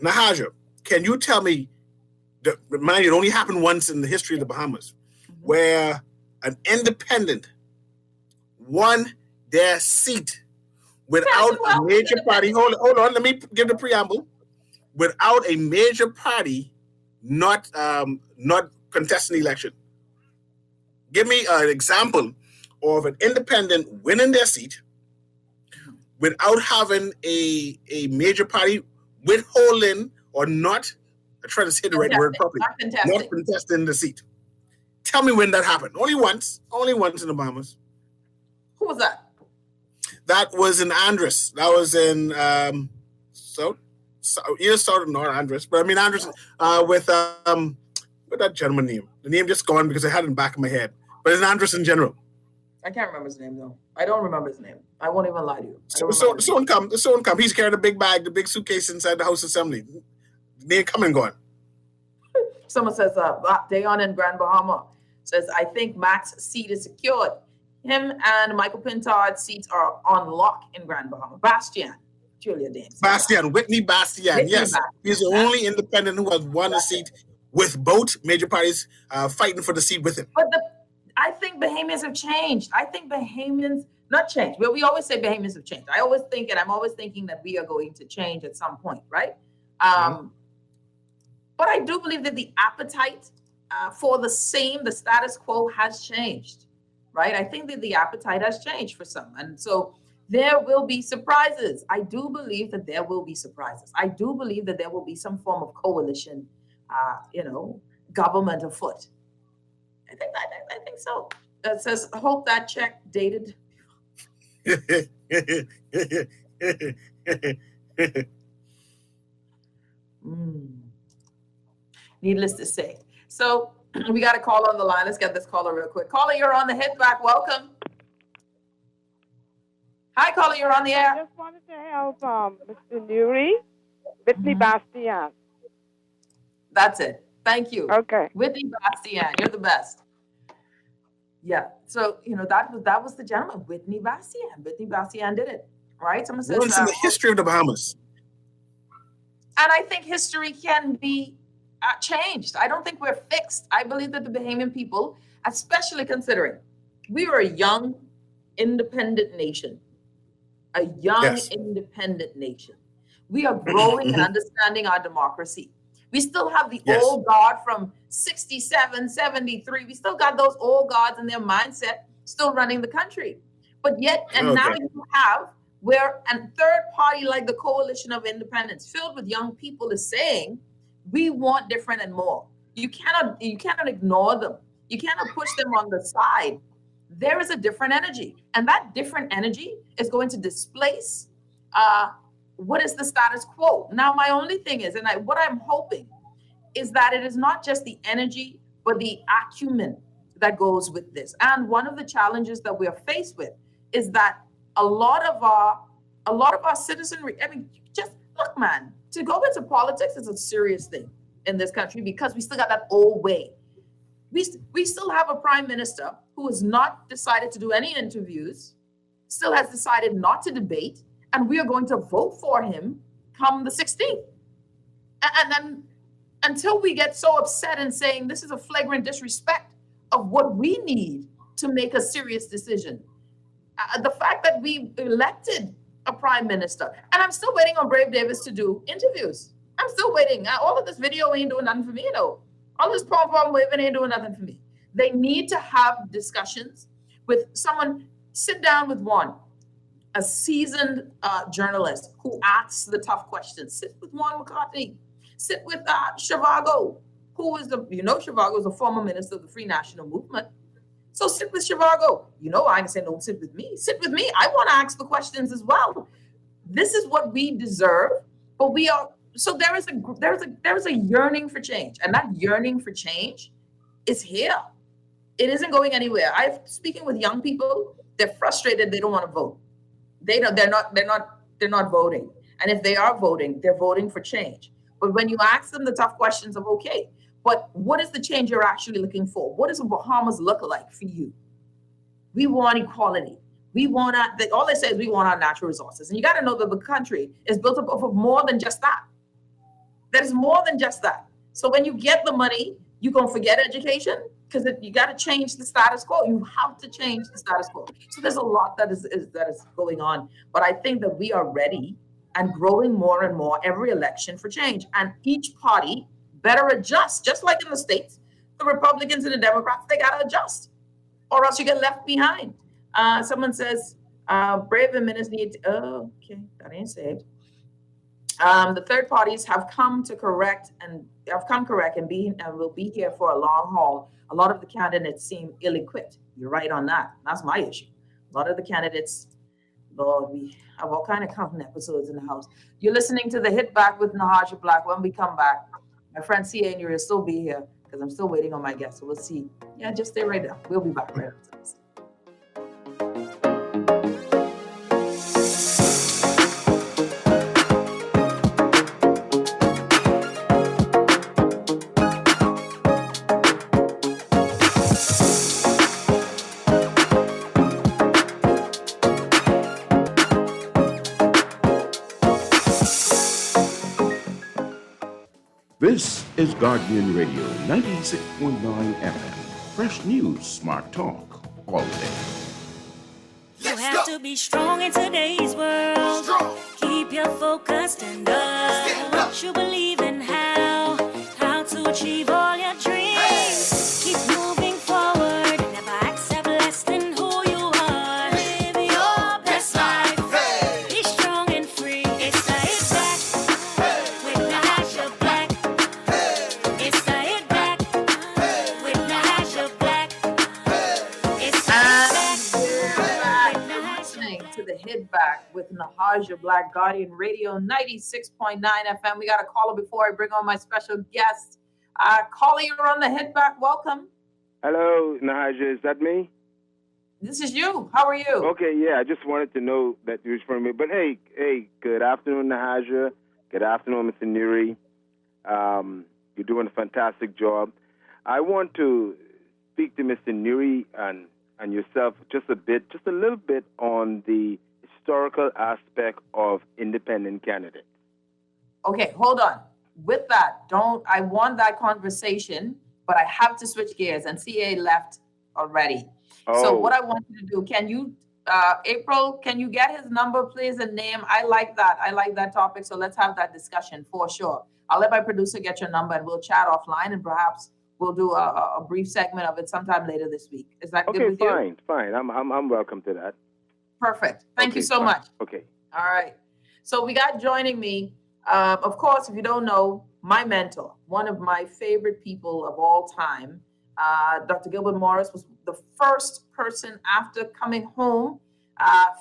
Nahaja, can you tell me, mind you, it only happened once in the history of the Bahamas, where an independent won their seat without a major party. Hold on, let me give the preamble. Without a major party not contesting the election. Give me an example of an independent winning their seat without having a major party withholding or not, I'm trying to say the right word properly, not contesting the seat. Tell me when that happened. Only once in the Bahamas. Who was that? That was in Andros. That was in either South or North Andros. But I mean Andros with that gentleman name. The name just gone because I had it in the back of my head. But it's Andros in general. I can't remember his name though. I don't remember his name. I won't even lie to you. Someone come. He's carrying a big bag, the big suitcase inside the House Assembly. They come and gone. Someone says, Dayon in Grand Bahama says, I think Mac's seat is secured. Him and Michael Pintard's seats are on lock in Grand Bahama. Bastian, Julia Dames. Whitney Bastian, yes. He's the only independent who has won a seat with both major parties fighting for the seat with him. But I think Bahamians have changed. I think Bahamians, not changed, but we always say Bahamians have changed. I'm always thinking that we are going to change at some point, right? But I do believe that the appetite for the status quo has changed, right? I think that the appetite has changed for some. And so there will be surprises. I do believe that there will be surprises. I do believe that there will be some form of coalition, government afoot. I think so. It says, hope that check dated. Needless to say. So we got a call on the line. Let's get this caller real quick. Caller, you're on the hit back. Welcome. Hi, caller, you're on the air. I just wanted to help Mr. Nuri, Whitney Bastian. That's it. Thank you. Okay. Whitney Bastian, you're the best. Yeah. So, that was the gentleman, Whitney Bastian. Whitney Bastian did it, right? Someone says once in the history of the Bahamas. And I think history can be changed. I don't think we're fixed. I believe that the Bahamian people, especially considering we were a young, independent nation. Independent nation. We are growing and understanding our democracy. We still have the old guard from 67, 73. We still got those old guards in their mindset still running the country. But yet, and now you have where a third party like the Coalition of Independents, filled with young people, is saying, we want different and more. You cannot ignore them. You cannot push them on the side. There is a different energy, and that different energy is going to displace what is the status quo. Now, my only thing is, and what I'm hoping is that it is not just the energy, but the acumen that goes with this. And one of the challenges that we are faced with is that a lot of our citizenry, I mean, just look, man, to go into politics is a serious thing in this country because we still got that old way. We still have a prime minister who has not decided to do any interviews, still has decided not to debate, and we are going to vote for him come the 16th. And then until we get so upset and saying this is a flagrant disrespect of what we need to make a serious decision. The fact that we elected a prime minister, and I'm still waiting on Brave Davis to do interviews. I'm still waiting. All of this video ain't doing nothing for me, though. All this pom-pom waving ain't doing nothing for me. They need to have discussions with someone, sit down with a seasoned journalist who asks the tough questions. Sit with Juan McCarthy. Sit with Shivago, who is Shivago is a former minister of the Free National Movement. So sit with Shivago. I can say, don't sit with me. Sit with me. I want to ask the questions as well. This is what we deserve, but we are. So there is a yearning for change, and that yearning for change is here. It isn't going anywhere. I'm speaking with young people. They're frustrated. They don't want to vote. They're not voting. And if they are voting, they're voting for change. But when you ask them the tough questions of, okay, but what is the change you're actually looking for? What does Bahamas look like for you? We want equality. We want all they say is we want our natural resources. And you got to know that the country is built up of more than just that. There's more than just that. So when you get the money, you're going to forget education because you got to change the status quo. You have to change the status quo. So there's a lot that is going on. But I think that we are ready and growing more and more every election for change. And each party better adjust, just like in the States, the Republicans and the Democrats, they got to adjust or else you get left behind. Someone says, brave ministers need to, okay, that ain't saved. The third parties have come correct and will be here for a long haul. A lot of the candidates seem ill-equipped. You're right on that. That's my issue. A lot of the candidates, Lord, we have all kind of counting episodes in the house. You're listening to the Hit Back with Nahaja Black. When we come back, my friend CA and you will still be here because I'm still waiting on my guest. So we'll see. Yeah, just stay right there. We'll be back right after this. This is Guardian Radio 96.9 FM. Fresh news, smart talk, all day. You have to be strong in today's world. Keep your focus and up. You believe in how to achieve all your dreams. Keep moving forward. Never accept less than who you are. Live your best life. Be strong and free. It's the Hit Back with Nahaja Black. It's the Hit Back with Nahaja Black. It's the To the Hit Back with Nahaja Black, Guardian Radio 96.9 FM. We got a caller before I bring on my special guest. Caller, you're on the Hit Back. Welcome. Hello, Nahaja. Is that me? This is you. How are you? Okay, yeah. I just wanted to know that you was from me. But hey, good afternoon, Nahaja. Good afternoon, Mr. Nuri. You're doing a fantastic job. I want to speak to Mr. Nuri and yourself just a little bit on the historical aspect of independent candidates. Okay, hold on. With that, I want that conversation, but I have to switch gears, and CA left already. Oh. So what I want you to do, can you, April, can you get his number, please, and name? I like that. I like that topic, so let's have that discussion for sure. I'll let my producer get your number, and we'll chat offline, and perhaps we'll do a brief segment of it sometime later this week. Is that good with you? Okay, fine. I'm welcome to that. Perfect. Thank you so fine. much. Okay. All right. So we got joining me, of course, if you don't know, my mentor, one of my favorite people of all time, Dr. Gilbert Morris was the first person after coming home,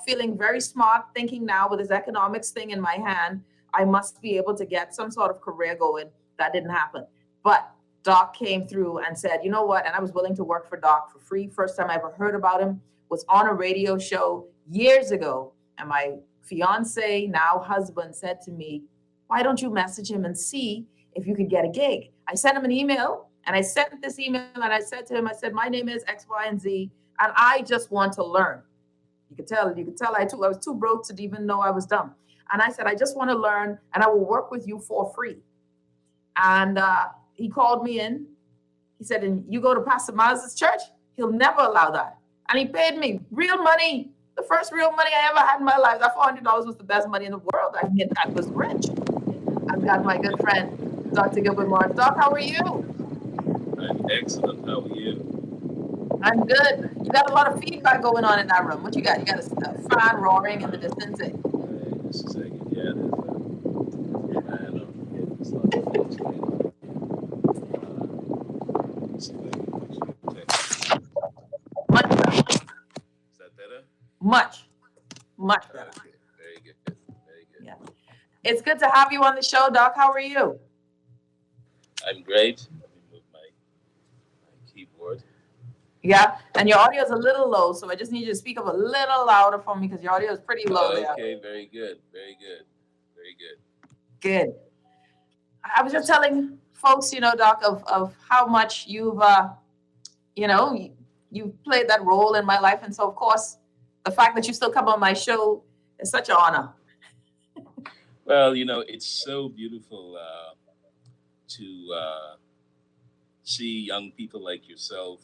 feeling very smart, thinking now with his economics thing in my hand, I must be able to get some sort of career going. That didn't happen. But Doc came through and said, you know what? And I was willing to work for Doc for free. First time I ever heard about him was on a radio show years ago. And my fiance, now husband, said to me, why don't you message him and see if you could get a gig? I sent him an email, and I sent this email and I said to him, I said, my name is X, Y, and Z, and I just want to learn. You could tell I was too broke to even know I was dumb. And I said, I just want to learn, and I will work with you for free. And he called me in. He said, and you go to Pastor Miles's church? He'll never allow that. And he paid me real money. The first real money I ever had in my life. That $400 was the best money in the world. I mean, I was rich. I've got my good friend, Dr. Gilbert Morris. Doc, how are you? I'm excellent. How are you? I'm good. You got a lot of feedback going on in that room. What you got? You got a fan roaring in the distance. Just a second. Yeah, there's a fan over here. There's a lot of things going on. Let's see if I can put you in text. Much better. Is that better? Much better. Okay. Very good. Very good. Yeah. It's good to have you on the show, Doc. How are you? I'm great. Let me move my keyboard. Yeah, and your audio is a little low, so I just need you to speak up a little louder for me because your audio is pretty low there. Okay, very good. Very good. Very good. Good. I was just telling folks, Doc, of how much you've, you've played that role in my life. And so, of course, the fact that you still come on my show is such an honor. Well, it's so beautiful to see young people like yourself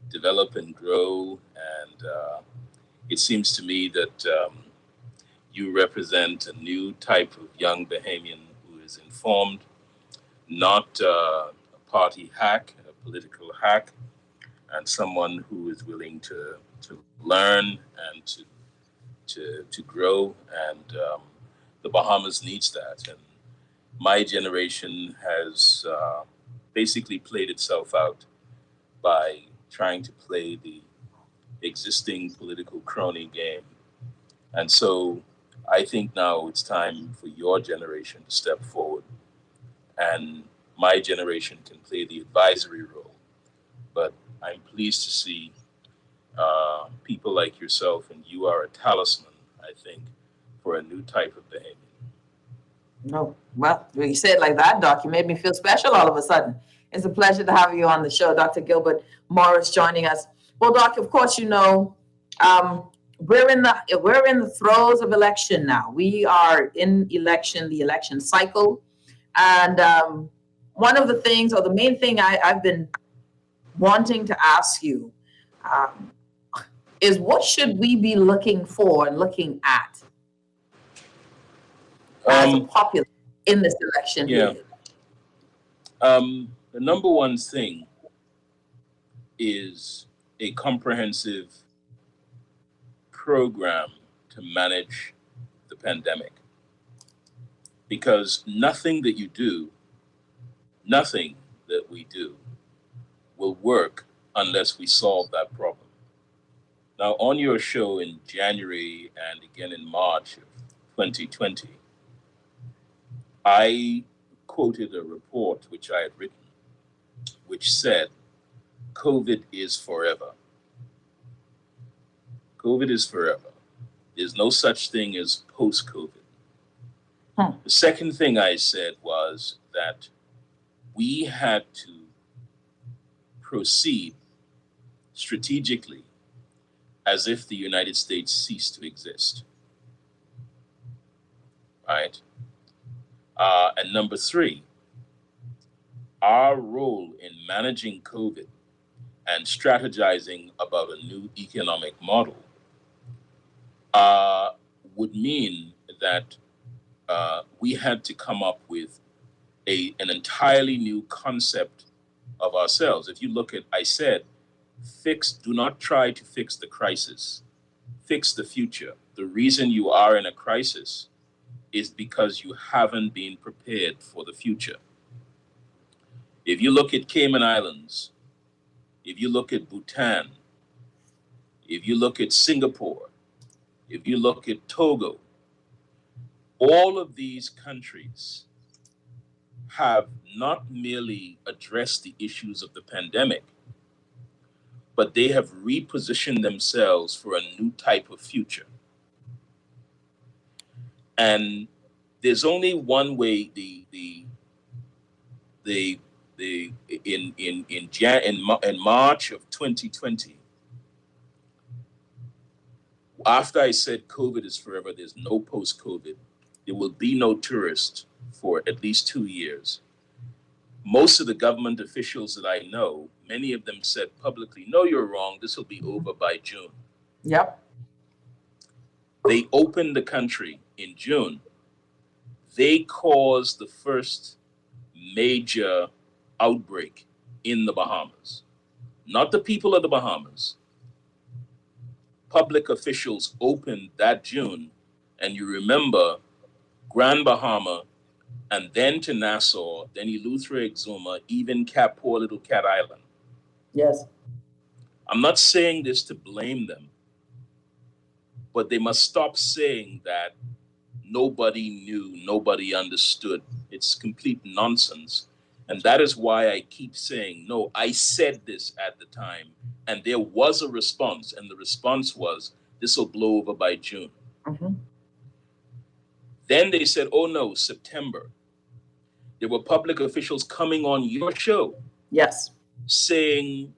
develop and grow. And it seems to me that you represent a new type of young Bahamian who is informed, not a party hack, a political hack, and someone who is willing to learn and to grow. And the Bahamas needs that. And my generation has basically played itself out by trying to play the existing political crony game. And so I think now it's time for your generation to step forward. And my generation can play the advisory role. But I'm pleased to see people like yourself, and you are a talisman, I think, for a new type of Bahamian. No, well, when you say it like that, Doc, you made me feel special all of a sudden. It's a pleasure to have you on the show, Dr. Gilbert Morris, joining us. Well, Doc, of course, we're in the throes of election now. We are in the election cycle, and one of the things, or the main thing I've been wanting to ask you is what should we be looking for and looking at as a popular in this election? Yeah. The number one thing is a comprehensive program to manage the pandemic. Because nothing that we do will work unless we solve that problem. Now, on your show in January and again in March of 2020, I quoted a report which I had written, which said, COVID is forever. COVID is forever. There's no such thing as post-COVID. The second thing I said was that we had to proceed strategically as if the United States ceased to exist. Right? And number three, our role in managing COVID and strategizing about a new economic model would mean that we had to come up with an entirely new concept of ourselves. If you look at, I said, do not try to fix the crisis, fix the future. The reason you are in a crisis is because you haven't been prepared for the future. If you look at Cayman Islands, if you look at Bhutan, if you look at Singapore, if you look at Togo, all of these countries have not merely addressed the issues of the pandemic, but they have repositioned themselves for a new type of future. And there's only one way in March of 2020, after I said COVID is forever, there's no post-COVID, there will be no tourists for at least 2 years. Most of the government officials that I know, many of them said publicly, no, you're wrong, this will be over by June. Yep. They opened the country in June. They caused the first major outbreak in the Bahamas. Not the people of the Bahamas. Public officials opened that June, and you remember Grand Bahama, and then to Nassau, then Eleuthera, Exuma, even poor little Cat Island. Yes. I'm not saying this to blame them, but they must stop saying that nobody knew, nobody understood. It's complete nonsense. And that is why I keep saying, no, I said this at the time, and there was a response, and the response was, this will blow over by June. Mm-hmm. Then they said, oh no, September. There were public officials coming on your show. Yes. Saying,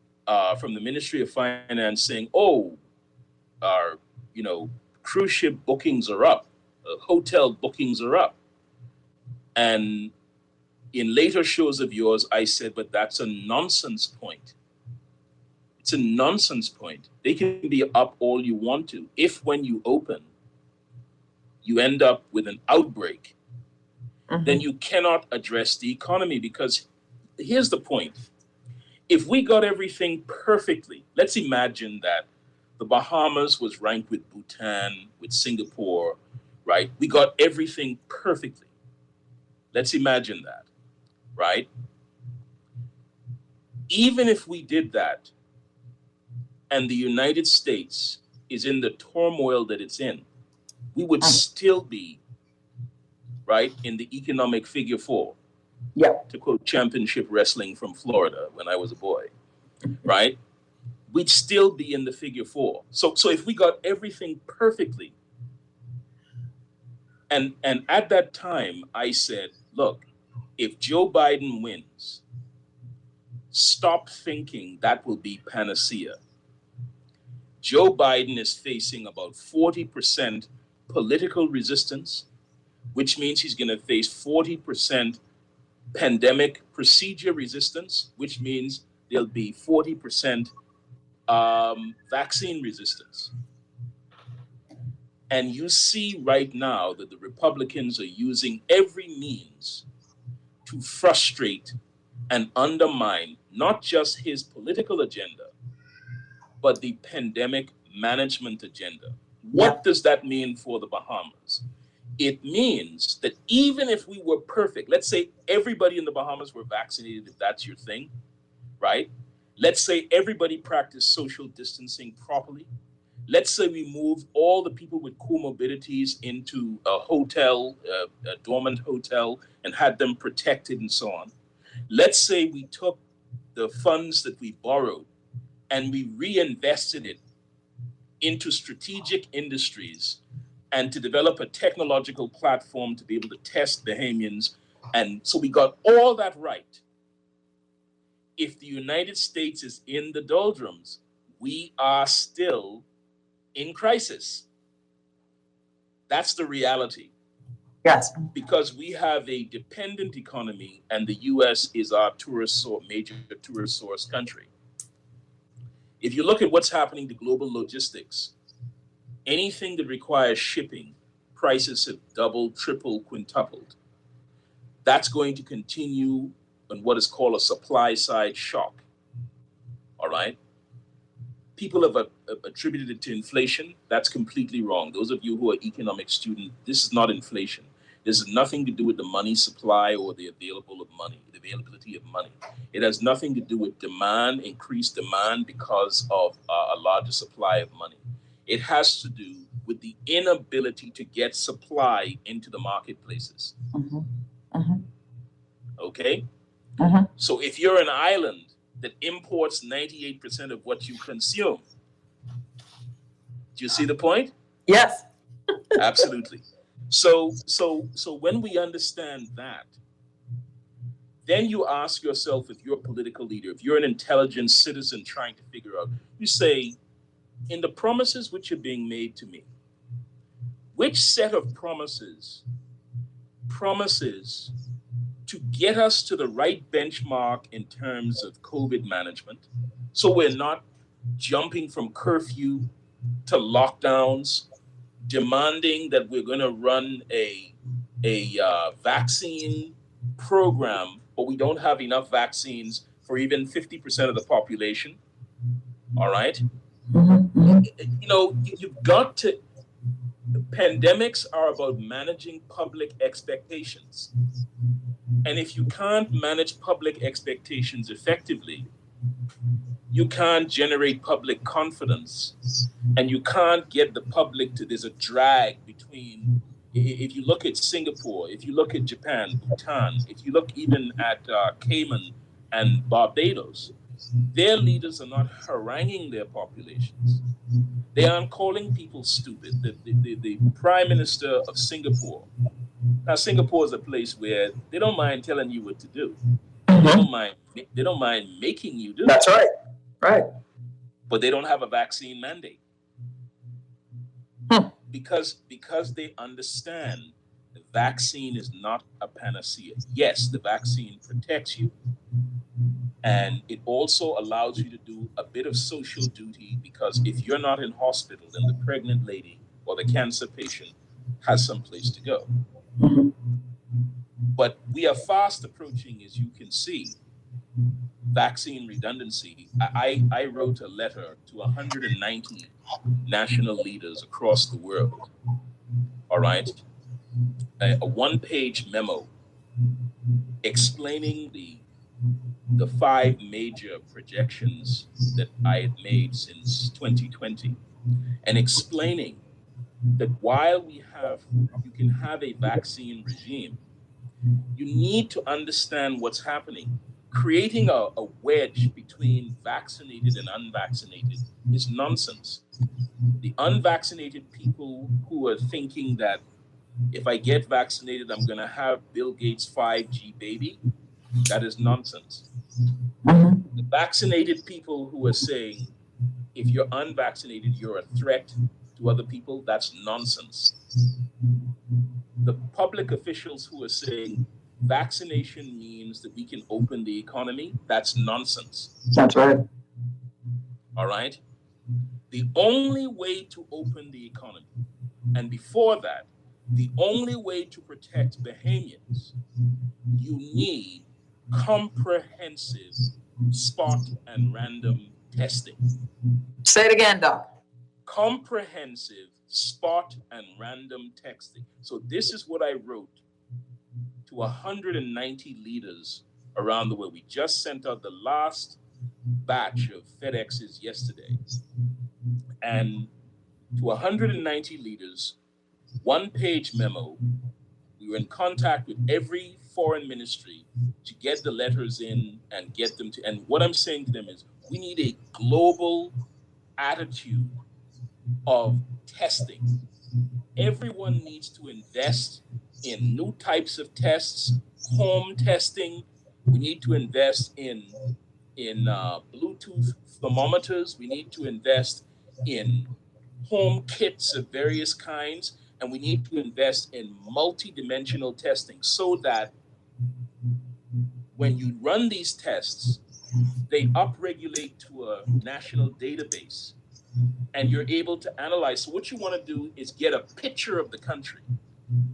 from the Ministry of Finance, saying, oh, our, cruise ship bookings are up, hotel bookings are up. And in later shows of yours, I said, but that's a nonsense point. It's a nonsense point. They can be up all you want to. If when you open, you end up with an outbreak, then you cannot address the economy, because here's the point. If we got everything perfectly, let's imagine that the Bahamas was ranked with Bhutan, with Singapore, right? We got everything perfectly. Let's imagine that, right? Even if we did that, and the United States is in the turmoil that it's in, we would still be, right, in the economic figure 4. Yep. To quote Championship Wrestling from Florida when I was a boy, right? We'd still be in the figure 4. So if we got everything perfectly, and at that time I said, look, if Joe Biden wins, stop thinking that will be panacea. Joe Biden is facing about 40% political resistance, which means he's going to face 40% pandemic procedure resistance, which means there'll be 40% vaccine resistance. And you see right now that the Republicans are using every means to frustrate and undermine not just his political agenda, but the pandemic management agenda. What does that mean for the Bahamas? It means that even if we were perfect, let's say everybody in the Bahamas were vaccinated, if that's your thing, right? Let's say everybody practiced social distancing properly. Let's say we moved all the people with comorbidities into a hotel, a dormant hotel, and had them protected and so on. Let's say we took the funds that we borrowed and we reinvested it into strategic industries and to develop a technological platform to be able to test Bahamians. And so we got all that right. If the United States is in the doldrums, we are still in crisis. That's the reality. Yes. Because we have a dependent economy and the US is our major tourist source country. If you look at what's happening to global logistics, anything that requires shipping, prices have doubled, tripled, quintupled. That's going to continue on what is called a supply side shock. All right? People have attributed it to inflation. That's completely wrong. Those of you who are economic students, this is not inflation. This has nothing to do with the money supply or the availability of money. It has nothing to do with demand, increased demand because of a larger supply of money. It has to do with the inability to get supply into the marketplaces. Okay? So if you're an island that imports 98% of what you consume, do you see the point? Yes. Absolutely. So when we understand that, then you ask yourself, if you're a political leader, if you're an intelligent citizen trying to figure out, you say, in the promises which are being made to me, which set of promises to get us to the right benchmark in terms of COVID management, so we're not jumping from curfew to lockdowns, demanding that we're going to run a vaccine program, but we don't have enough vaccines for even 50% of the population. All right? You know, you've got to, pandemics are about managing public expectations. And if you can't manage public expectations effectively, you can't generate public confidence, and you can't get the public to, there's a drag between, if you look at Singapore, if you look at Japan, Bhutan, if you look even at Cayman and Barbados, their leaders are not haranguing their populations. They aren't calling people stupid. The Prime Minister of Singapore, now Singapore is a place where they don't mind telling you what to do. They don't mind making you do. That's right. Right. But they don't have a vaccine mandate. Because they understand the vaccine is not a panacea. Yes, the vaccine protects you, and it also allows you to do a bit of social duty, because if you're not in hospital, then the pregnant lady or the cancer patient has some place to go. But we are fast approaching, as you can see, vaccine redundancy. I wrote a letter to 190 national leaders across the world, all right? A one-page memo explaining the 5 major projections that I had made since 2020, and explaining that while you can have a vaccine regime, you need to understand what's happening. Creating a wedge between vaccinated and unvaccinated is nonsense. The unvaccinated people who are thinking that if I get vaccinated, I'm going to have Bill Gates' 5G baby, that is nonsense. The vaccinated people who are saying, if you're unvaccinated, you're a threat to other people, that's nonsense. The public officials who are saying vaccination means that we can open the economy, that's nonsense. That's right. All right? The only way to open the economy, and before that, the only way to protect Bahamians, you need comprehensive spot and random testing. Say it again, Doc. Comprehensive spot and random testing. So this is what I wrote to 190 leaders around the world. We just sent out the last batch of FedExes yesterday. And to 190 leaders, one-page memo. We were in contact with every foreign ministry to get the letters in and get them to, and what I'm saying to them is, we need a global attitude of testing. Everyone needs to invest in new types of tests, home testing. We need to invest in Bluetooth thermometers. We need to invest in home kits of various kinds, and we need to invest in multi-dimensional testing so that when you run these tests, they upregulate to a national database, and you're able to analyze. So what you want to do is get a picture of the country,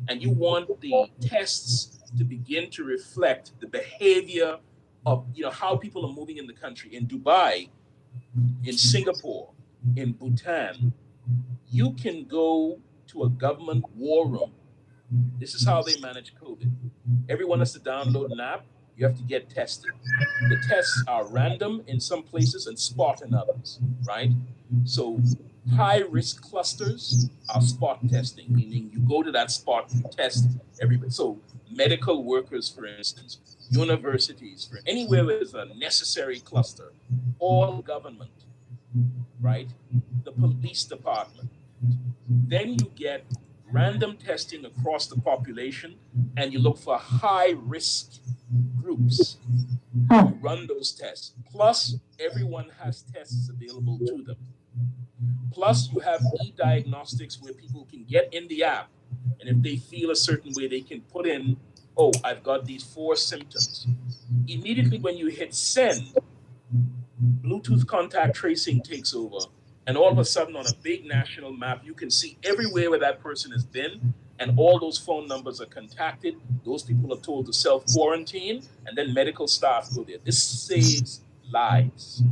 and you want the tests to begin to reflect the behavior of, how people are moving in the country. In Dubai, in Singapore, in Bhutan, you can go to a government war room. This is how they manage COVID. Everyone has to download an app. You have to get tested. The tests are random in some places and spot in others, right? So high risk clusters are spot testing, meaning you go to that spot, you test everybody. So medical workers, for instance, universities, for anywhere where there's a necessary cluster, all government, right? The police department. Then you get random testing across the population and you look for high risk groups. You run those tests. Plus, everyone has tests available to them. Plus, you have e-diagnostics where people can get in the app, and if they feel a certain way, they can put in, oh, I've got these 4 symptoms. Immediately when you hit send, Bluetooth contact tracing takes over, and all of a sudden on a big national map, you can see everywhere where that person has been, and all those phone numbers are contacted. Those people are told to self-quarantine, and then medical staff go there. This saves lives.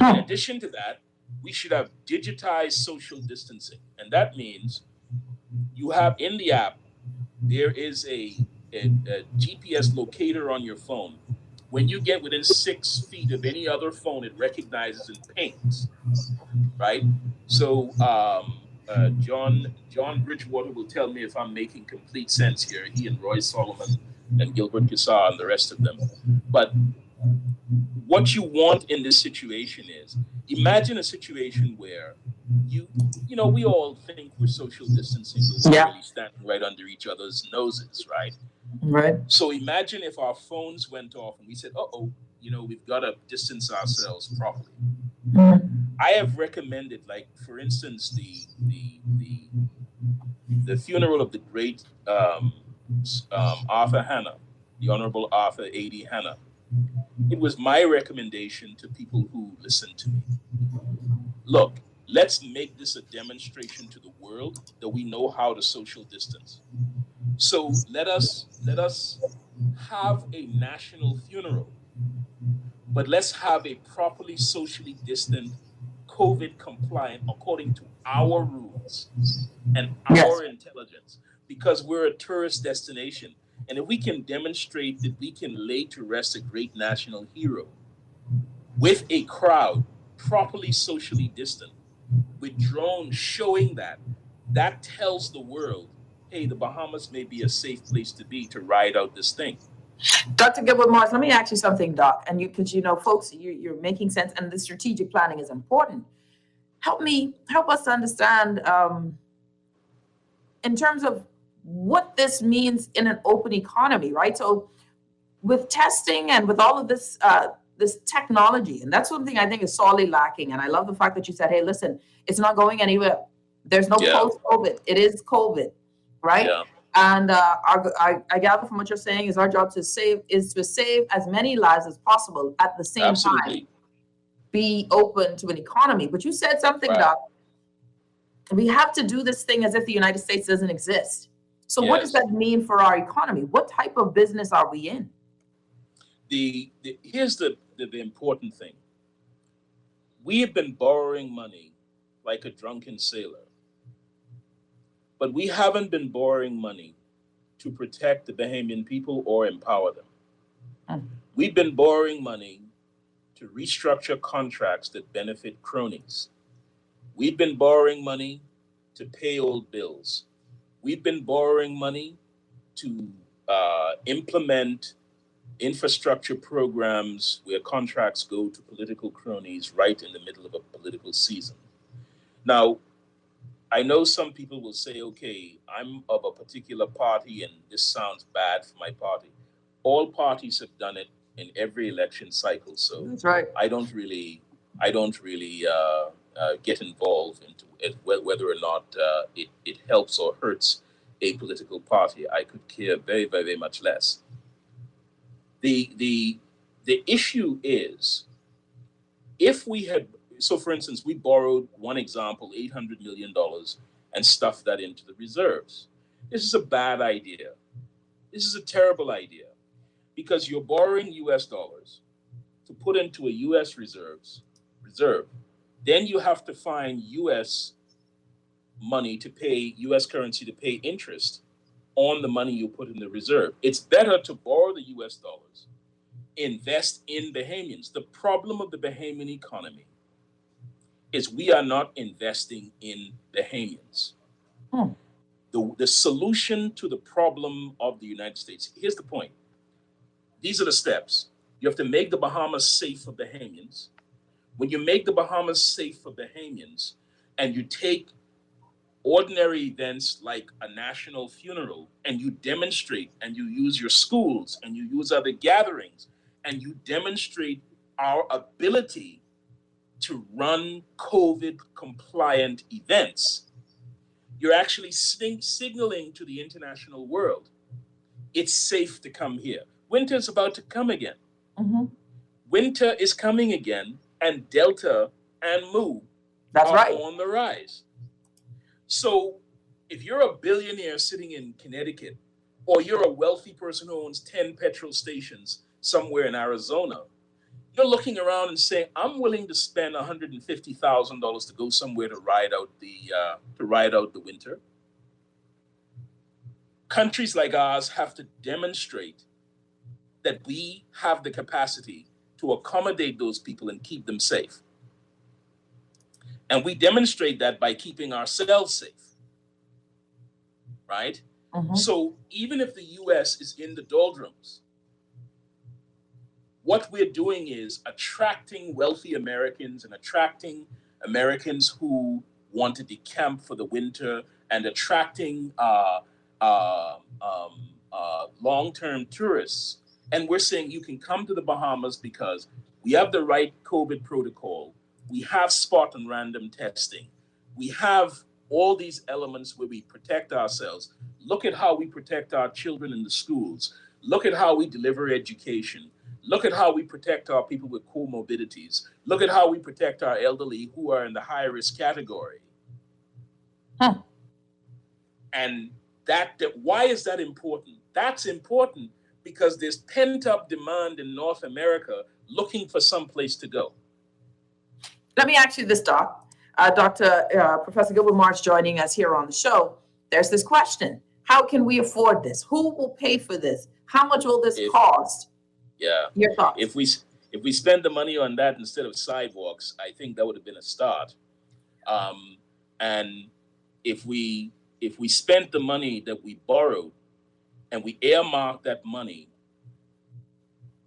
In addition to that, we should have digitized social distancing, and that means you have in the app, there is a GPS locator on your phone. When you get within 6 feet of any other phone, it recognizes and pings, right? So John Bridgewater will tell me if I'm making complete sense here. He and Roy Solomon and Gilbert Kissar and the rest of them. But what you want in this situation is, imagine a situation where you know, we all think we're social distancing, but we're really standing right under each other's noses, right? Right. So imagine if our phones went off and we said, uh-oh, you know, we've got to distance ourselves properly. I have recommended, like, for instance, the funeral of the great Arthur Hanna, the Honorable Arthur A.D. Hanna. It was my recommendation to people who listened to me. Look, let's make this a demonstration to the world that we know how to social distance. So let us have a national funeral, but let's have a properly socially distant, COVID compliant, according to our rules and our intelligence, because we're a tourist destination. And if we can demonstrate that we can lay to rest a great national hero with a crowd properly socially distant, with drones showing that tells the world, hey, the Bahamas may be a safe place to be to ride out this thing. Dr. Gilbert Morris, let me ask you something, Doc. And because you know, folks, you're making sense, and the strategic planning is important. Help us to understand in terms of what this means in an open economy, right? So with testing and with all of this this technology, and that's one thing I think is sorely lacking. And I love the fact that you said, hey, listen, it's not going anywhere. There's no post-COVID. It is COVID, right? Yeah. And I gather from what you're saying is our job to save as many lives as possible at the same time. Be open to an economy. But you said something, Doc. We have to do this thing as if the United States doesn't exist. So what does that mean for our economy? What type of business are we in? Here's the important thing. We have been borrowing money like a drunken sailor. But we haven't been borrowing money to protect the Bahamian people or empower them. We've been borrowing money to restructure contracts that benefit cronies. We've been borrowing money to pay old bills. We've been borrowing money to implement infrastructure programs where contracts go to political cronies right in the middle of a political season. Now, I know some people will say, okay, I'm of a particular party and this sounds bad for my party. All parties have done it in every election cycle, so that's right. I don't really get involved into it, whether or not it helps or hurts a political party. I could care very, very, very much less. The issue is, if we had, so for instance, we borrowed, one example, $800 million and stuffed that into the reserves. This is a bad idea. This is a terrible idea, because you're borrowing US dollars. to put into a U.S. reserve, then you have to find U.S. money to pay, U.S. currency to pay interest on the money you put in the reserve. It's better to borrow the U.S. dollars, invest in Bahamians. The problem of the Bahamian economy is we are not investing in Bahamians. The solution to the problem of the United States, here's the point. These are the steps. You have to make the Bahamas safe for Bahamians. When you make the Bahamas safe for Bahamians and you take ordinary events like a national funeral and you demonstrate and you use your schools and you use other gatherings and you demonstrate our ability to run COVID compliant events, you're actually signaling to the international world, it's safe to come here. Winter is about to come again. Winter is coming again, and Delta and Mu are on the rise. So if you're a billionaire sitting in Connecticut, or you're a wealthy person who owns 10 petrol stations somewhere in Arizona, you're looking around and saying, I'm willing to spend $150,000 to go somewhere to ride out the winter. Countries like ours have to demonstrate that we have the capacity to accommodate those people and keep them safe. And we demonstrate that by keeping ourselves safe, right? So even if the US is in the doldrums, what we're doing is attracting wealthy Americans and attracting Americans who want to decamp for the winter and attracting long-term tourists. And we're saying you can come to the Bahamas because we have the right COVID protocol. We have spot and random testing. We have all these elements where we protect ourselves. Look at how we protect our children in the schools. Look at how we deliver education. Look at how we protect our people with comorbidities. Look at how we protect our elderly who are in the high risk category. And why is that important? That's important because there's pent up demand in North America looking for some place to go. Let me ask you this, Doc. Professor Gilbert March joining us here on the show. There's this question. How can we afford this? Who will pay for this? How much will this cost? Yeah. Your thoughts? If we spend the money on that instead of sidewalks, I think that would have been a start. And if we spent the money that we borrowed and we earmarked that money,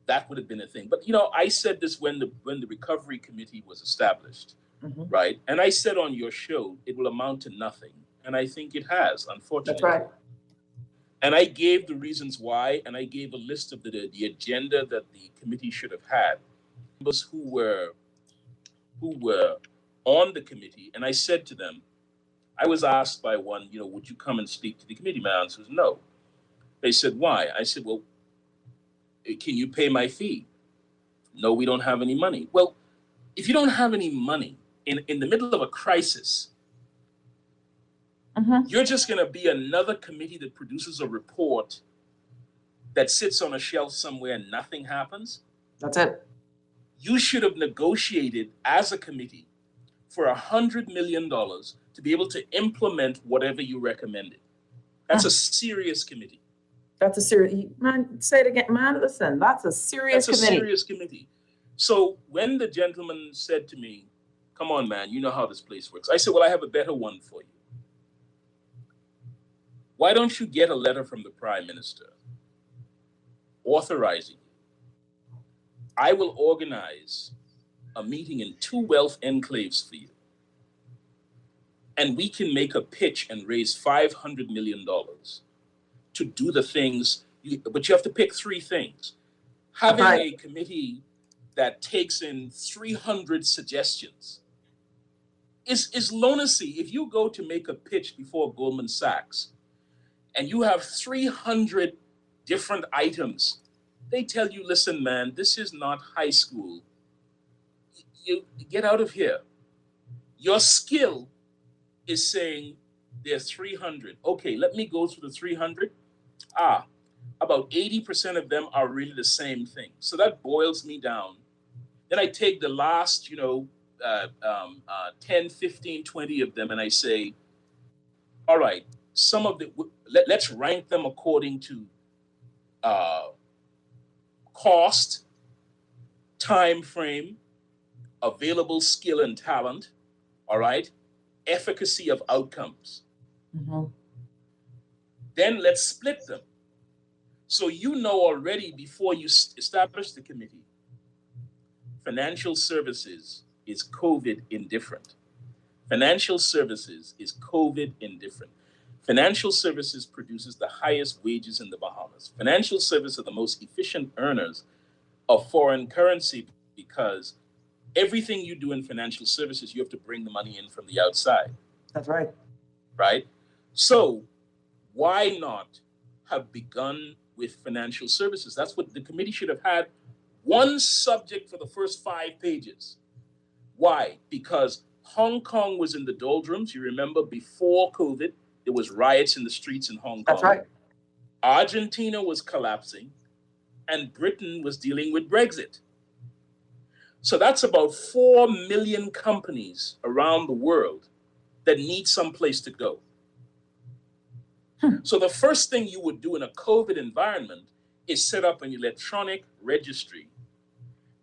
that would have been a thing. But I said this when the recovery committee was established, right? And I said on your show it will amount to nothing, and I think it has, unfortunately. That's right. And I gave the reasons why, and I gave a list of the agenda that the committee should have had. Those who were on the committee, and I said to them, I was asked by one, would you come and speak to the committee? My answer was no. They said, why? I said, well, can you pay my fee? No, we don't have any money. Well, if you don't have any money in the middle of a crisis, you're just going to be another committee that produces a report that sits on a shelf somewhere and nothing happens. That's it. You should have negotiated as a committee for $100 million to be able to implement whatever you recommended. That's a serious committee. That's a serious, man, say it again, man, listen, that's a serious committee. That's a serious committee. So when the gentleman said to me, come on, man, you know how this place works. I said, well, I have a better one for you. Why don't you get a letter from the Prime Minister authorizing you? I will organize a meeting in 2 wealth enclaves for you. And we can make a pitch and raise $500 million to do the things, but you have to pick 3 things. Having a committee that takes in 300 suggestions is lunacy. If you go to make a pitch before Goldman Sachs and you have 300 different items, they tell you, listen, man, this is not high school. You get out of here. Your skill is saying there's 300. Okay, let me go through the 300. About 80% of them are really the same thing. So that boils me down Then I take the last, 10, 15, 20 of them, and I say, all right, some of the, let's rank them according to cost, time frame, available skill and talent, all right, efficacy of outcomes. Then let's split them. So you know already before you establish the committee, financial services is COVID indifferent. Financial services is COVID indifferent. Financial services produces the highest wages in the Bahamas. Financial services are the most efficient earners of foreign currency because everything you do in financial services, you have to bring the money in from the outside. That's right. Right? So why not have begun with financial services? That's what the committee should have had. One subject for the first 5 pages. Why? Because Hong Kong was in the doldrums. You remember before COVID, there was riots in the streets in Hong Kong. That's right. Argentina was collapsing and Britain was dealing with Brexit. So that's about 4 million companies around the world that need some place to go. So the first thing you would do in a COVID environment is set up an electronic registry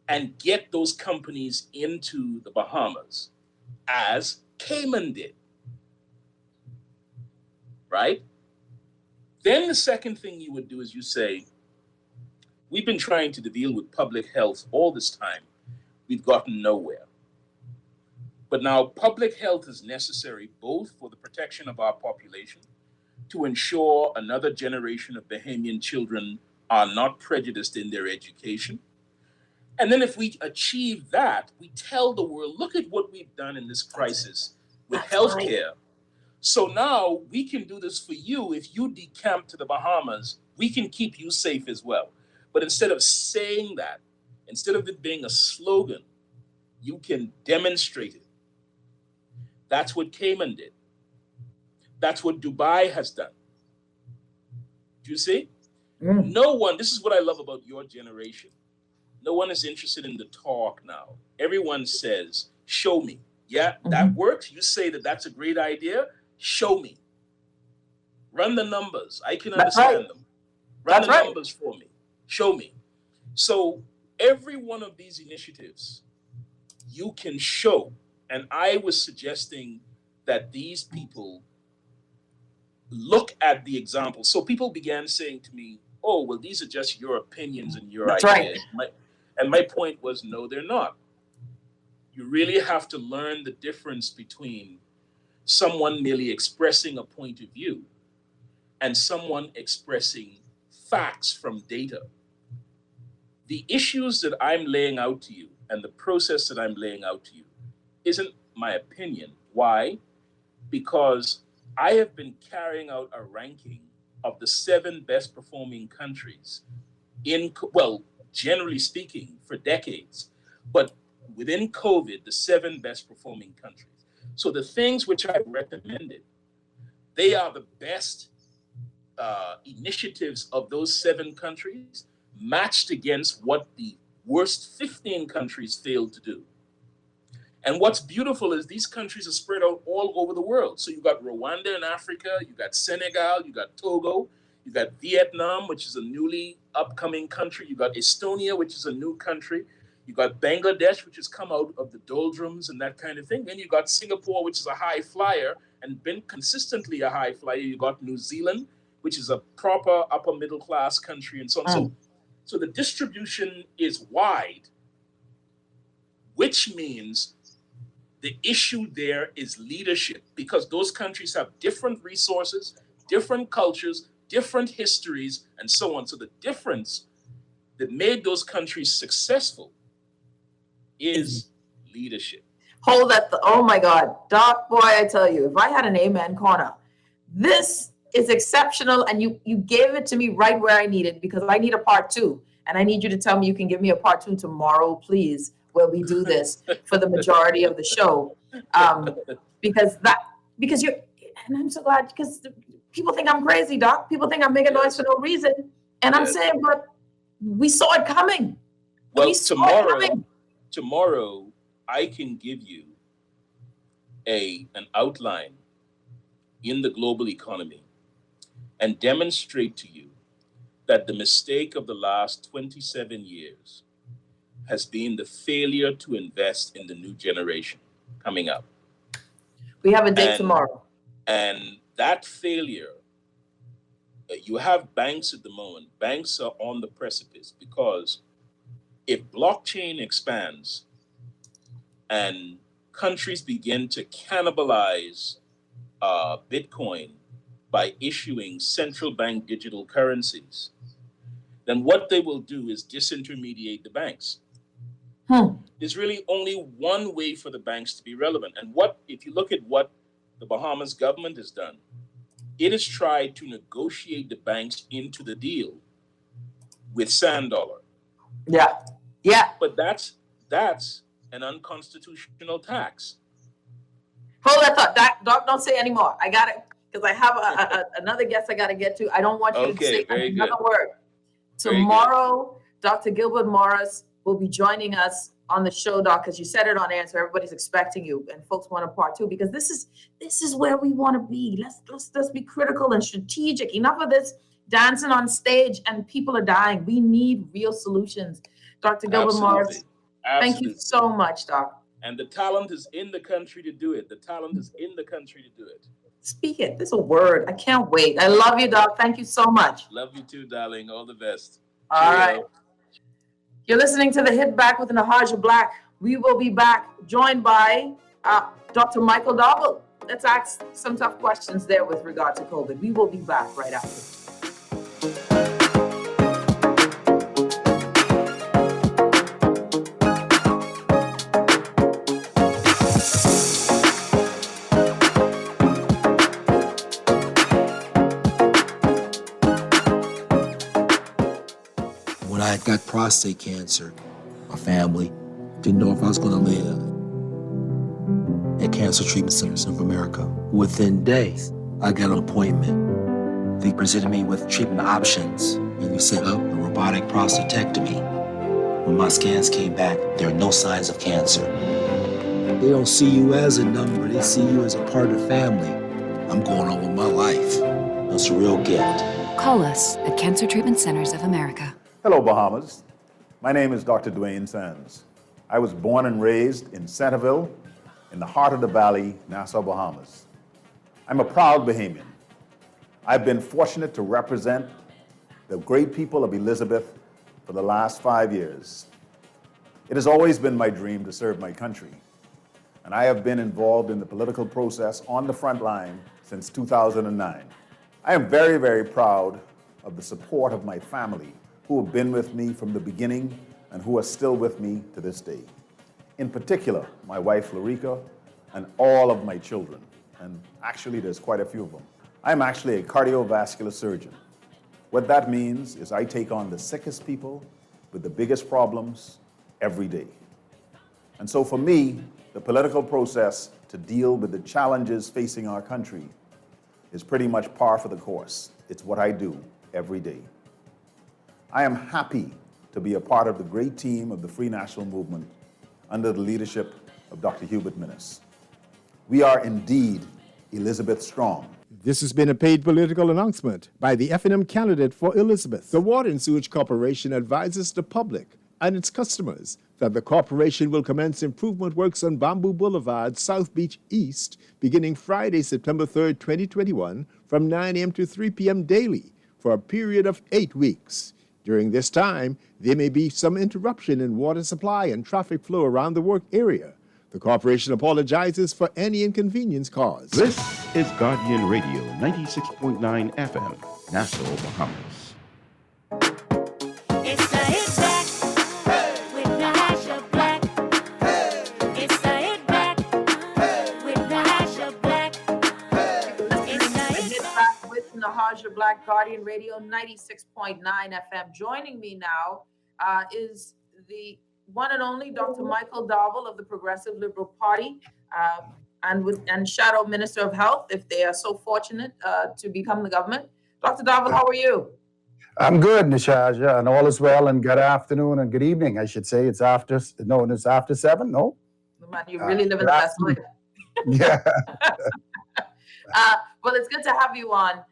and get those companies into the Bahamas, as Cayman did. Right? Then the second thing you would do is you say, we've been trying to deal with public health all this time. We've gotten nowhere. But now public health is necessary both for the protection of our population, to ensure another generation of Bahamian children are not prejudiced in their education. And then if we achieve that, we tell the world, look at what we've done in this crisis with healthcare. So now we can do this for you. If you decamp to the Bahamas, we can keep you safe as well. But instead of saying that, instead of it being a slogan, you can demonstrate it. That's what Cayman did. That's what Dubai has done. Do you see? No one, this is what I love about your generation. No one is interested in the talk now. Everyone says, show me. Yeah, that works. You say that that's a great idea. Show me. Run the numbers. I can understand them. Run the numbers for me. Show me. So every one of these initiatives, you can show. And I was suggesting that these people look at the example. So people began saying to me, oh, well, these are just your opinions and your ideas. And my point was, no, they're not. You really have to learn the difference between someone merely expressing a point of view and someone expressing facts from data. The issues that I'm laying out to you and the process that I'm laying out to you isn't my opinion. Why? Because I have been carrying out a ranking of the 7 best performing countries generally speaking, for decades. But within COVID, the 7 best performing countries. So the things which I've recommended, they are the best initiatives of those 7 countries matched against what the worst 15 countries failed to do. And what's beautiful is these countries are spread out all over the world. So you've got Rwanda in Africa, you've got Senegal, you've got Togo, you've got Vietnam, which is a newly upcoming country. You've got Estonia, which is a new country. You've got Bangladesh, which has come out of the doldrums and that kind of thing. Then you've got Singapore, which is a high flyer and been consistently a high flyer. You've got New Zealand, which is a proper upper middle class country and so on. So the distribution is wide, which means the issue there is leadership, because those countries have different resources, different cultures, different histories, and so on. So the difference that made those countries successful is leadership. Hold that. Oh my God. Doc, boy, I tell you, if I had an amen corner, this is exceptional. And you gave it to me right where I need it, because I need a part 2. And I need you to tell me you can give me a part 2 tomorrow, please, where we do this for the majority of the show. Because you're, and I'm so glad, because people think I'm crazy, Doc. People think I'm making noise for no tomorrow I can give you an outline in the global economy and demonstrate to you that the mistake of the last 27 years has been the failure to invest in the new generation coming up. We have a date tomorrow. And that failure, you have banks at the moment. Banks are on the precipice because if blockchain expands and countries begin to cannibalize Bitcoin by issuing central bank digital currencies, then what they will do is disintermediate the banks. There's really only one way for the banks to be relevant. And if you look at what the Bahamas government has done, it has tried to negotiate the banks into the deal with sand dollar. Yeah. But that's an unconstitutional tax. Hold that thought. Doc, don't say anymore. I got it, because I have another guest I got to get to. I don't want you to say another word. Tomorrow, Dr. Gilbert Morris will be joining us on the show, Doc, because you said it on air, so everybody's expecting you, and folks want a part two, because this is where we want to be. Let's be critical and strategic. Enough of this dancing on stage and people are dying. We need real solutions. Dr. Gilbert Morris, thank you so much, Doc. And the talent is in the country to do it. Speak it. This is a word. I can't wait. I love you, Doc. Thank you so much. Love you too, darling. All the best. All right. You're listening to The Hit Back with Nahaja Black. We will be back, joined by Dr. Michael Dobble. Let's ask some tough questions there with regard to COVID. We will be back right after. When I got prostate cancer, my family didn't know if I was going to live. At Cancer Treatment Centers of America, within days, I got an appointment. They presented me with treatment options, and we set up a robotic prostatectomy. When my scans came back, there are no signs of cancer. They don't see you as a number, they see you as a part of the family. I'm going on with my life. That's a real gift. Call us at Cancer Treatment Centers of America. Hello, Bahamas. My name is Dr. Dwayne Sands. I was born and raised in Centerville, in the heart of the valley, Nassau, Bahamas. I'm a proud Bahamian. I've been fortunate to represent the great people of Elizabeth for the last 5 years. It has always been my dream to serve my country, and I have been involved in the political process on the front line since 2009. I am very, very proud of the support of my family, who have been with me from the beginning and who are still with me to this day. In particular, my wife, Larica, and all of my children. And actually, there's quite a few of them. I'm actually a cardiovascular surgeon. What that means is I take on the sickest people with the biggest problems every day. And so for me, the political process to deal with the challenges facing our country is pretty much par for the course. It's what I do every day. I am happy to be a part of the great team of the Free National Movement under the leadership of Dr. Hubert Minnis. We are indeed Elizabeth Strong. This has been a paid political announcement by the F&M candidate for Elizabeth. The Water and Sewage Corporation advises the public and its customers that the corporation will commence improvement works on Bamboo Boulevard, South Beach East, beginning Friday, September 3rd, 2021, from 9 a.m. to 3 p.m. daily for a period of 8 weeks. During this time, there may be some interruption in water supply and traffic flow around the work area. The corporation apologizes for any inconvenience caused. This is Guardian Radio 96.9 FM, Nassau, Bahamas. It's the Hit Back with Nahaja Black. It's the Hit Back with Nahaja Black. It's the Hit Back with Nahaja Black, Guardian Radio 96.9 FM. Joining me now is the one and only Dr. Michael Dobble of the Progressive Liberal Party, and Shadow Minister of Health, if they are so fortunate to become the government. Dr. Dobble, how are you? I'm good, Nahaja, and all is well, and good afternoon and good evening, I should say. It's after 7, no? Man, you're really living good the best life. Yeah. Well, it's good to have you on,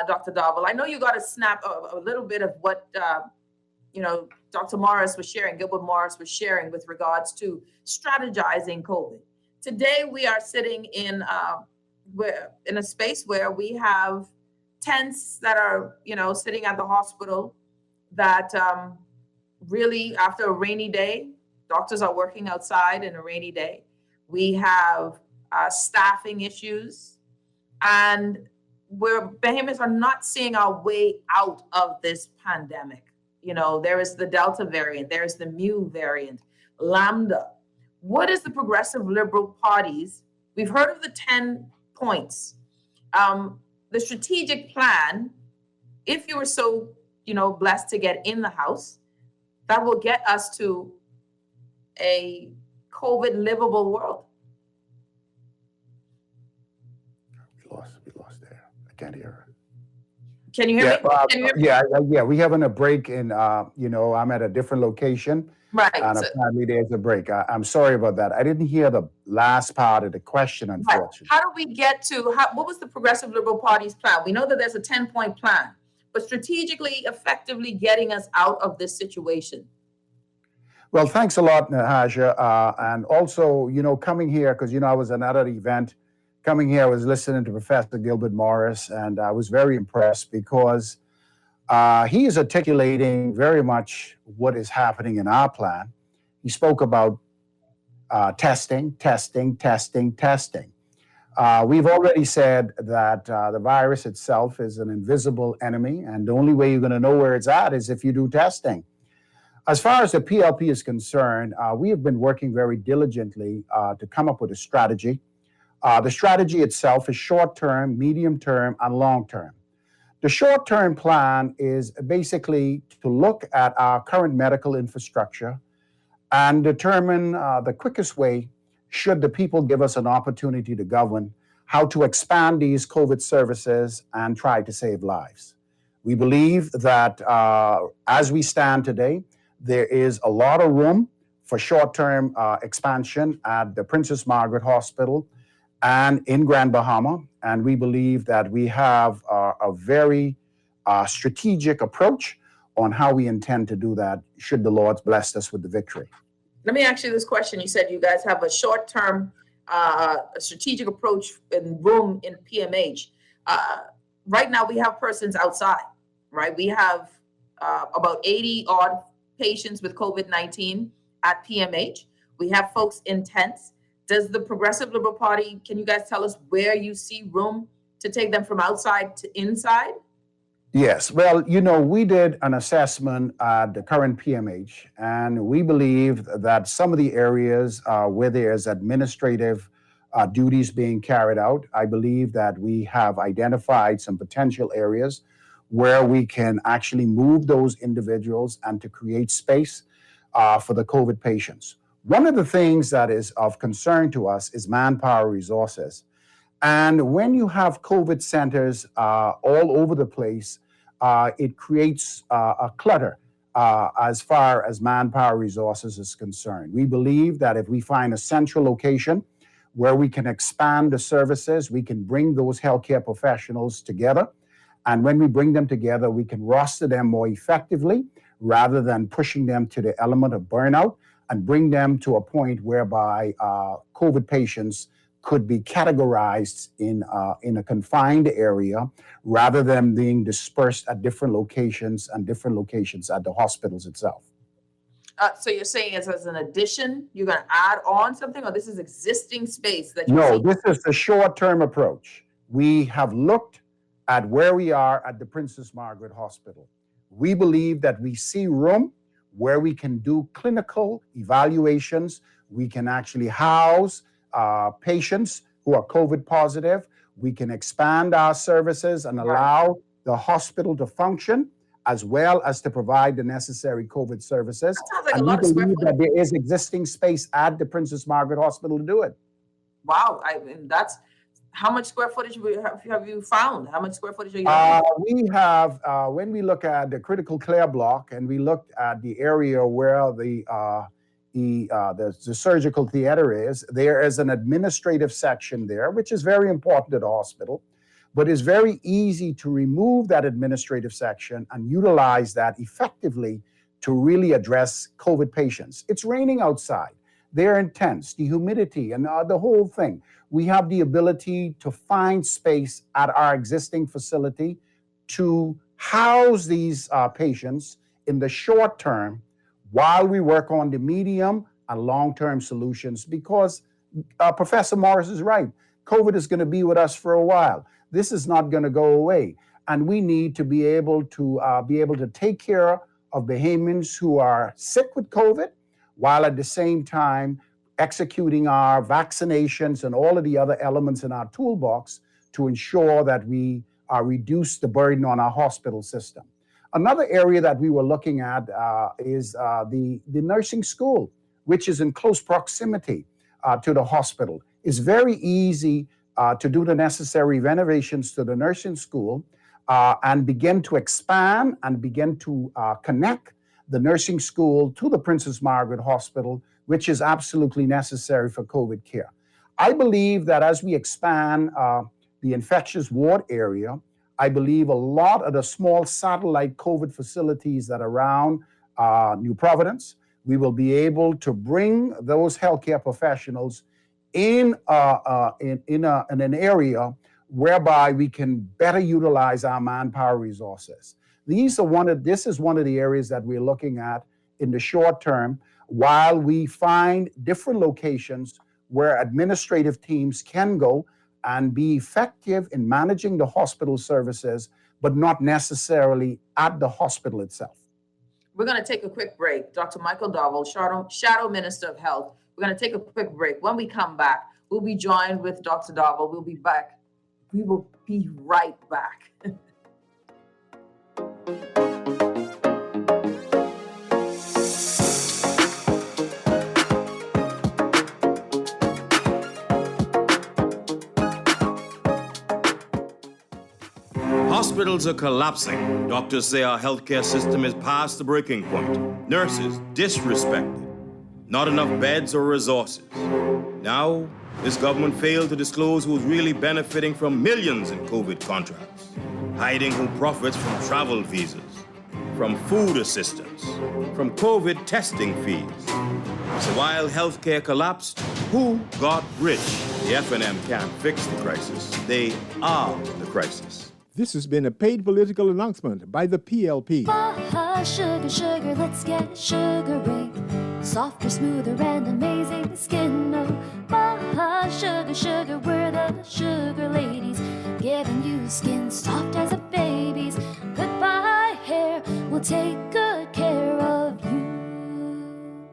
Dr. Darwell. I know you got to snap a little bit of what Dr. Morris was sharing, Gilbert Morris was sharing with regards to strategizing COVID. Today, we are sitting in a space where we have tents that are, sitting at the hospital that really, after a rainy day, doctors are working outside in a rainy day. We have staffing issues, and we're behemoths are not seeing our way out of this pandemic. There is the Delta variant, there is the Mu variant, Lambda. What is the Progressive Liberal Party's? We've heard of the 10 points. The strategic plan, if you were so, blessed to get in the House, that will get us to a COVID livable world. We lost there. I can't hear her. Can you hear me? Yeah. We're having a break in, I'm at a different location. Right. And apparently there's a break. I'm sorry about that. I didn't hear the last part of the question, unfortunately. How do we get to, what was the Progressive Liberal Party's plan? We know that there's a 10-point plan, but strategically, effectively getting us out of this situation. Well, thanks a lot, Nahaja. And also, coming here, because, I was at another event. Coming here, I was listening to Professor Gilbert Morris, and I was very impressed because he is articulating very much what is happening in our plan. He spoke about testing. We've already said that the virus itself is an invisible enemy, and the only way you're going to know where it's at is if you do testing. As far as the PLP is concerned, we have been working very diligently to come up with a strategy. The strategy itself is short-term, medium-term, and long-term. The short-term plan is basically to look at our current medical infrastructure and determine the quickest way, should the people give us an opportunity to govern, how to expand these COVID services and try to save lives. We believe that as we stand today, there is a lot of room for short-term expansion at the Princess Margaret Hospital and in Grand Bahama, and we believe that we have a very strategic approach on how we intend to do that, should the Lord bless us with the victory. Let me ask you this question. You said you guys have a short-term strategic approach and room in PMH. Right now, we have persons outside, right? We have about 80-odd patients with COVID-19 at PMH. We have folks in tents. Does the Progressive Liberal Party, can you guys tell us where you see room to take them from outside to inside? Yes. Well, we did an assessment at the current PMH, and we believe that some of the areas where there's administrative duties being carried out, I believe that we have identified some potential areas where we can actually move those individuals and to create space for the COVID patients. One of the things that is of concern to us is manpower resources. And when you have COVID centers all over the place, it creates a clutter as far as manpower resources is concerned. We believe that if we find a central location where we can expand the services, we can bring those healthcare professionals together. And when we bring them together, we can roster them more effectively rather than pushing them to the element of burnout, and bring them to a point whereby COVID patients could be categorized in a confined area rather than being dispersed at different locations and different locations at the hospitals itself. So you're saying as an addition, you're going to add on something, or this is existing space that No, this is the short-term approach. We have looked at where we are at the Princess Margaret Hospital. We believe that we see room where we can do clinical evaluations. We can actually house patients who are COVID positive. We can expand our services and allow the hospital to function, as well as to provide the necessary COVID services. Like and we believe that there is existing space at the Princess Margaret Hospital to do it. Wow, How much square footage have you found? How much square footage are you We have, when we look at the critical care block and we looked at the area where the surgical theater is, there is an administrative section there, which is very important at the hospital, but it's very easy to remove that administrative section and utilize that effectively to really address COVID patients. It's raining outside. They're intense, the humidity and the whole thing. We have the ability to find space at our existing facility to house these patients in the short term while we work on the medium and long-term solutions, because Professor Morris is right. COVID is going to be with us for a while. This is not going to go away. And we need to be able to take care of Bahamians who are sick with COVID, while at the same time executing our vaccinations and all of the other elements in our toolbox to ensure that we reduce the burden on our hospital system. Another area that we were looking at is the nursing school, which is in close proximity to the hospital. It's very easy to do the necessary renovations to the nursing school and begin to expand and begin to connect the nursing school to the Princess Margaret Hospital, which is absolutely necessary for COVID care. I believe that as we expand the infectious ward area, I believe a lot of the small satellite COVID facilities that are around New Providence, we will be able to bring those healthcare professionals in an area whereby we can better utilize our manpower resources. This is one of the areas that we're looking at in the short term, while we find different locations where administrative teams can go and be effective in managing the hospital services, but not necessarily at the hospital itself. We're going to take a quick break. Dr. Michael Dovell, Shadow Minister of Health. We're going to take a quick break. When we come back, we'll be joined with Dr. Dovell. We'll be back. We will be right back. Hospitals are collapsing. Doctors say our healthcare system is past the breaking point. Nurses disrespected. Not enough beds or resources. Now, this government failed to disclose who's really benefiting from millions in COVID contracts, hiding who profits from travel visas, from food assistance, from COVID testing fees. So while healthcare collapsed, who got rich? The F&M can't fix the crisis. They are the crisis. This has been a paid political announcement by the PLP. Sugar, sugar, let's get sugary. Softer, smoother, and amazing skin. Oh, sugar, sugar, we're the sugar ladies. Giving you skin soft as a baby's. Goodbye, hair, we'll take good care of you.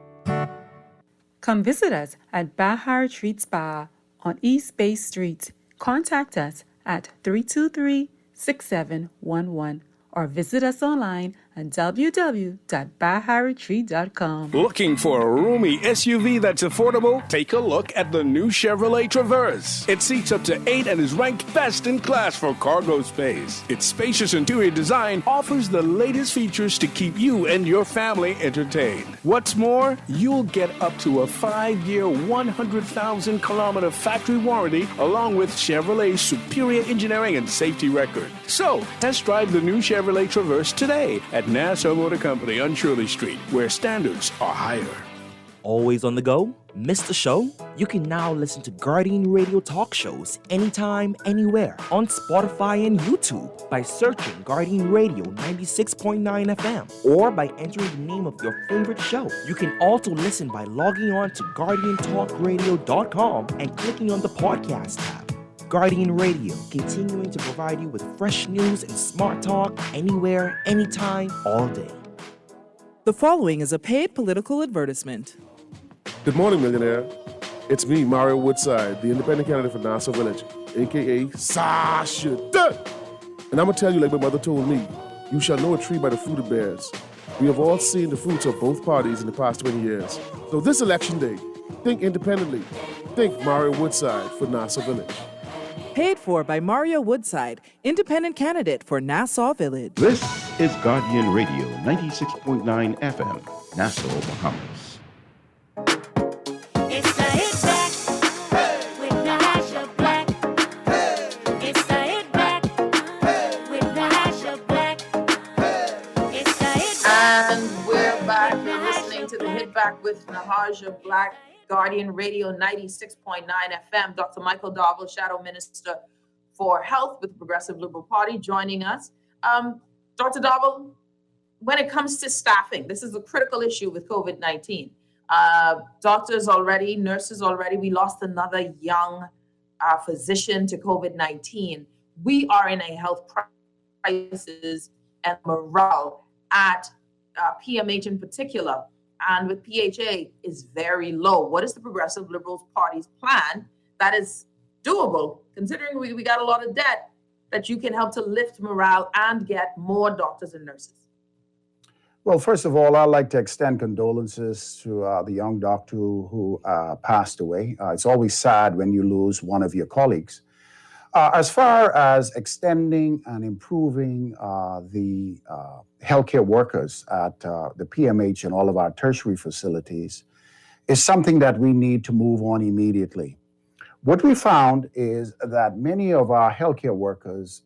Come visit us at Bahar Treat Spa on East Bay Street. Contact us at 323-6711 or visit us online at www.baharetreat.com. Looking for a roomy SUV that's affordable? Take a look at the new Chevrolet Traverse. It seats up to 8 and is ranked best in class for cargo space. Its spacious interior design offers the latest features to keep you and your family entertained. What's more, you'll get up to a 5-year, 100,000-kilometer factory warranty along with Chevrolet's superior engineering and safety record. So, test drive the new Chevrolet Traverse today at Nassau Motor Company on Shirley Street, where standards are higher. Always on the go? Missed the show? You can now listen to Guardian Radio talk shows anytime, anywhere on Spotify and YouTube by searching Guardian Radio 96.9 FM or by entering the name of your favorite show. You can also listen by logging on to GuardianTalkRadio.com and clicking on the podcast tab. Guardian Radio, continuing to provide you with fresh news and smart talk anywhere, anytime, all day. The following is a paid political advertisement. Good morning, millionaire. It's me, Mario Woodside, the independent candidate for Nassau Village, a.k.a. Sasha Dunn. And I'm going to tell you like my mother told me, you shall know a tree by the fruit it bears. We have all seen the fruits of both parties in the past 20 years. So this election day, think independently. Think Mario Woodside for Nassau Village. Paid for by Mario Woodside, independent candidate for Nassau Village. This is Guardian Radio 96.9 FM, Nassau, Bahamas. It's the Hit Back with Nahaja Black. It's the Hit Back with Nahaja Black. It's the Hit Back. And we're back. You're listening to the Hit Back with Nahaja Black, Guardian Radio 96.9 FM. Dr. Michael Darville, Shadow Minister for Health with the Progressive Liberal Party, joining us. Dr. Darville, when it comes to staffing, this is a critical issue with COVID-19. Doctors already, nurses already. We lost another young physician to COVID-19. We are in a health crisis, and morale at PMH in particular, and with PHA, is very low. What is the Progressive Liberals Party's plan that is doable, considering we got a lot of debt, that you can help to lift morale and get more doctors and nurses? Well, first of all, I'd like to extend condolences to the young doctor who passed away. It's always sad when you lose one of your colleagues. As far as extending and improving the healthcare workers at the PMH and all of our tertiary facilities is something that we need to move on immediately. What we found is that many of our healthcare workers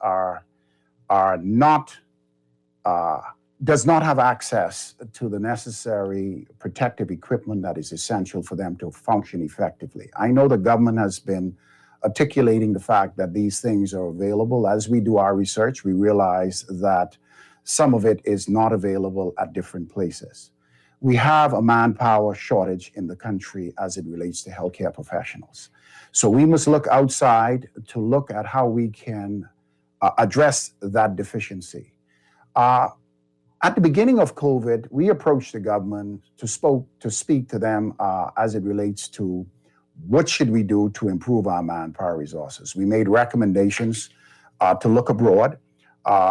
does not have access to the necessary protective equipment that is essential for them to function effectively. I know the government has been articulating the fact that these things are available. As we do our research, we realize that some of it is not available at different places. We have a manpower shortage in the country as it relates to healthcare professionals. So we must look outside to look at how we can address that deficiency. At the beginning of COVID, we approached the government to speak to them as it relates to what should we do to improve our manpower resources. We made recommendations to look abroad.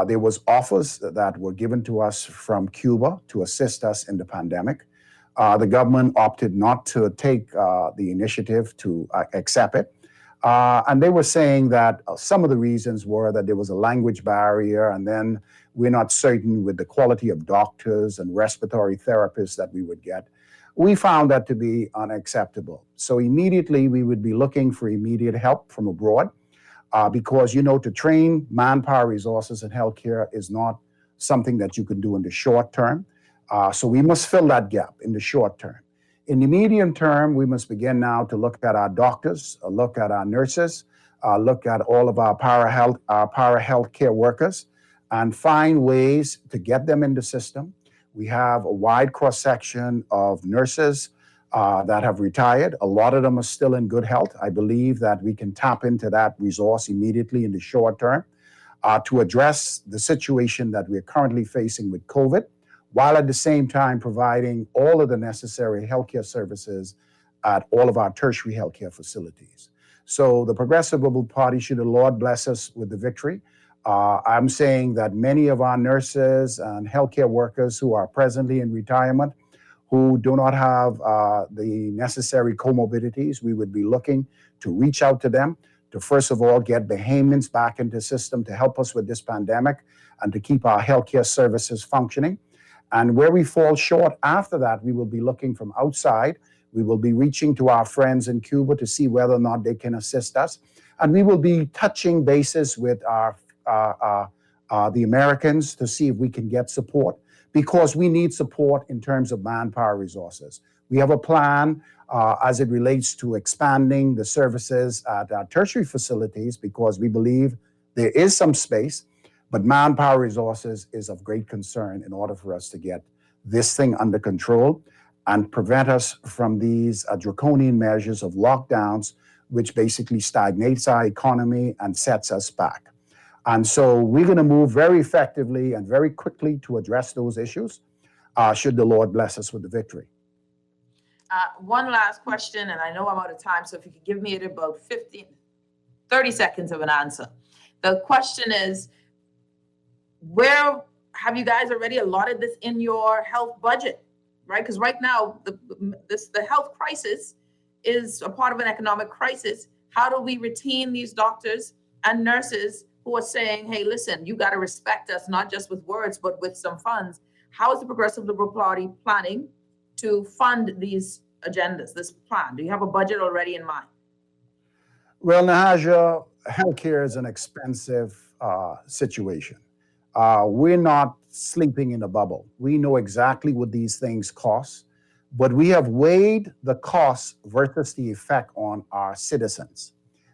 There was offers that were given to us from Cuba to assist us in the pandemic. The government opted not to take the initiative to accept it. And they were saying that some of the reasons were that there was a language barrier, and then we're not certain with the quality of doctors and respiratory therapists that we would get. We found that to be unacceptable. So immediately we would be looking for immediate help from abroad because, to train manpower resources in healthcare is not something that you can do in the short term. So we must fill that gap in the short term. In the medium term, we must begin now to look at our doctors, look at our nurses, look at all of our para-health care workers, and find ways to get them in the system. We have a wide cross-section of nurses that have retired. A lot of them are still in good health. I believe that we can tap into that resource immediately in the short term to address the situation that we're currently facing with COVID, while at the same time providing all of the necessary healthcare services at all of our tertiary healthcare facilities. So the Progressive Liberal Party, should the Lord bless us with the victory, I'm saying that many of our nurses and healthcare workers who are presently in retirement, who do not have the necessary comorbidities, we would be looking to reach out to them to, first of all, get Bahamians back into the system to help us with this pandemic and to keep our healthcare services functioning. And where we fall short after that, we will be looking from outside. We will be reaching to our friends in Cuba to see whether or not they can assist us. And we will be touching bases with the Americans to see if we can get support, because we need support in terms of manpower resources. We have a plan as it relates to expanding the services at our tertiary facilities, because we believe there is some space, but manpower resources is of great concern in order for us to get this thing under control and prevent us from these draconian measures of lockdowns, which basically stagnates our economy and sets us back. And so we're going to move very effectively and very quickly to address those issues, should the Lord bless us with the victory. One last question, and I know I'm out of time, so if you could give me about 30 seconds of an answer. The question is, where have you guys already allotted this in your health budget, right? Because right now, the health crisis is a part of an economic crisis. How do we retain these doctors and nurses who are saying, hey, listen, you got to respect us, not just with words, but with some funds. How is the Progressive Liberal Party planning to fund these agendas, this plan? Do you have a budget already in mind? Well, Nahaja, healthcare is an expensive situation. We're not sleeping in a bubble. We know exactly what these things cost, but we have weighed the cost versus the effect on our citizens.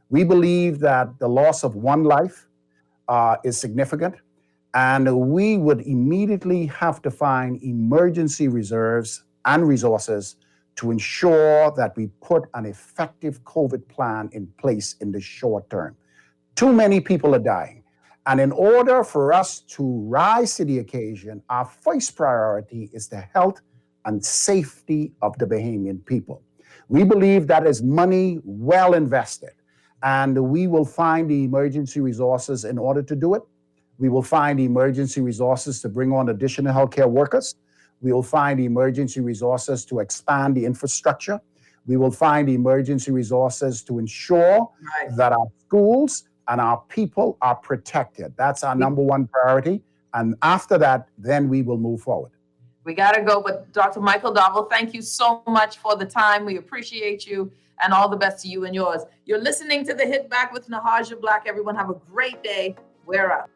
We believe that the loss of one life is significant, and we would immediately have to find emergency reserves and resources to ensure that we put an effective COVID plan in place in the short term. Too many people are dying. And in order for us to rise to the occasion, our first priority is the health and safety of the Bahamian people. We believe that is money well invested, and we will find the emergency resources in order to do it. We will find the emergency resources to bring on additional healthcare workers. We will find the emergency resources to expand the infrastructure. We will find the emergency resources to ensure that our schools and our people are protected. That's our number one priority. And after that, then we will move forward. We got to go, but Dr. Michael Dovell, thank you so much for the time. We appreciate you, and all the best to you and yours. You're listening to The Hit Back with Nahaja Black. Everyone have a great day. We're out.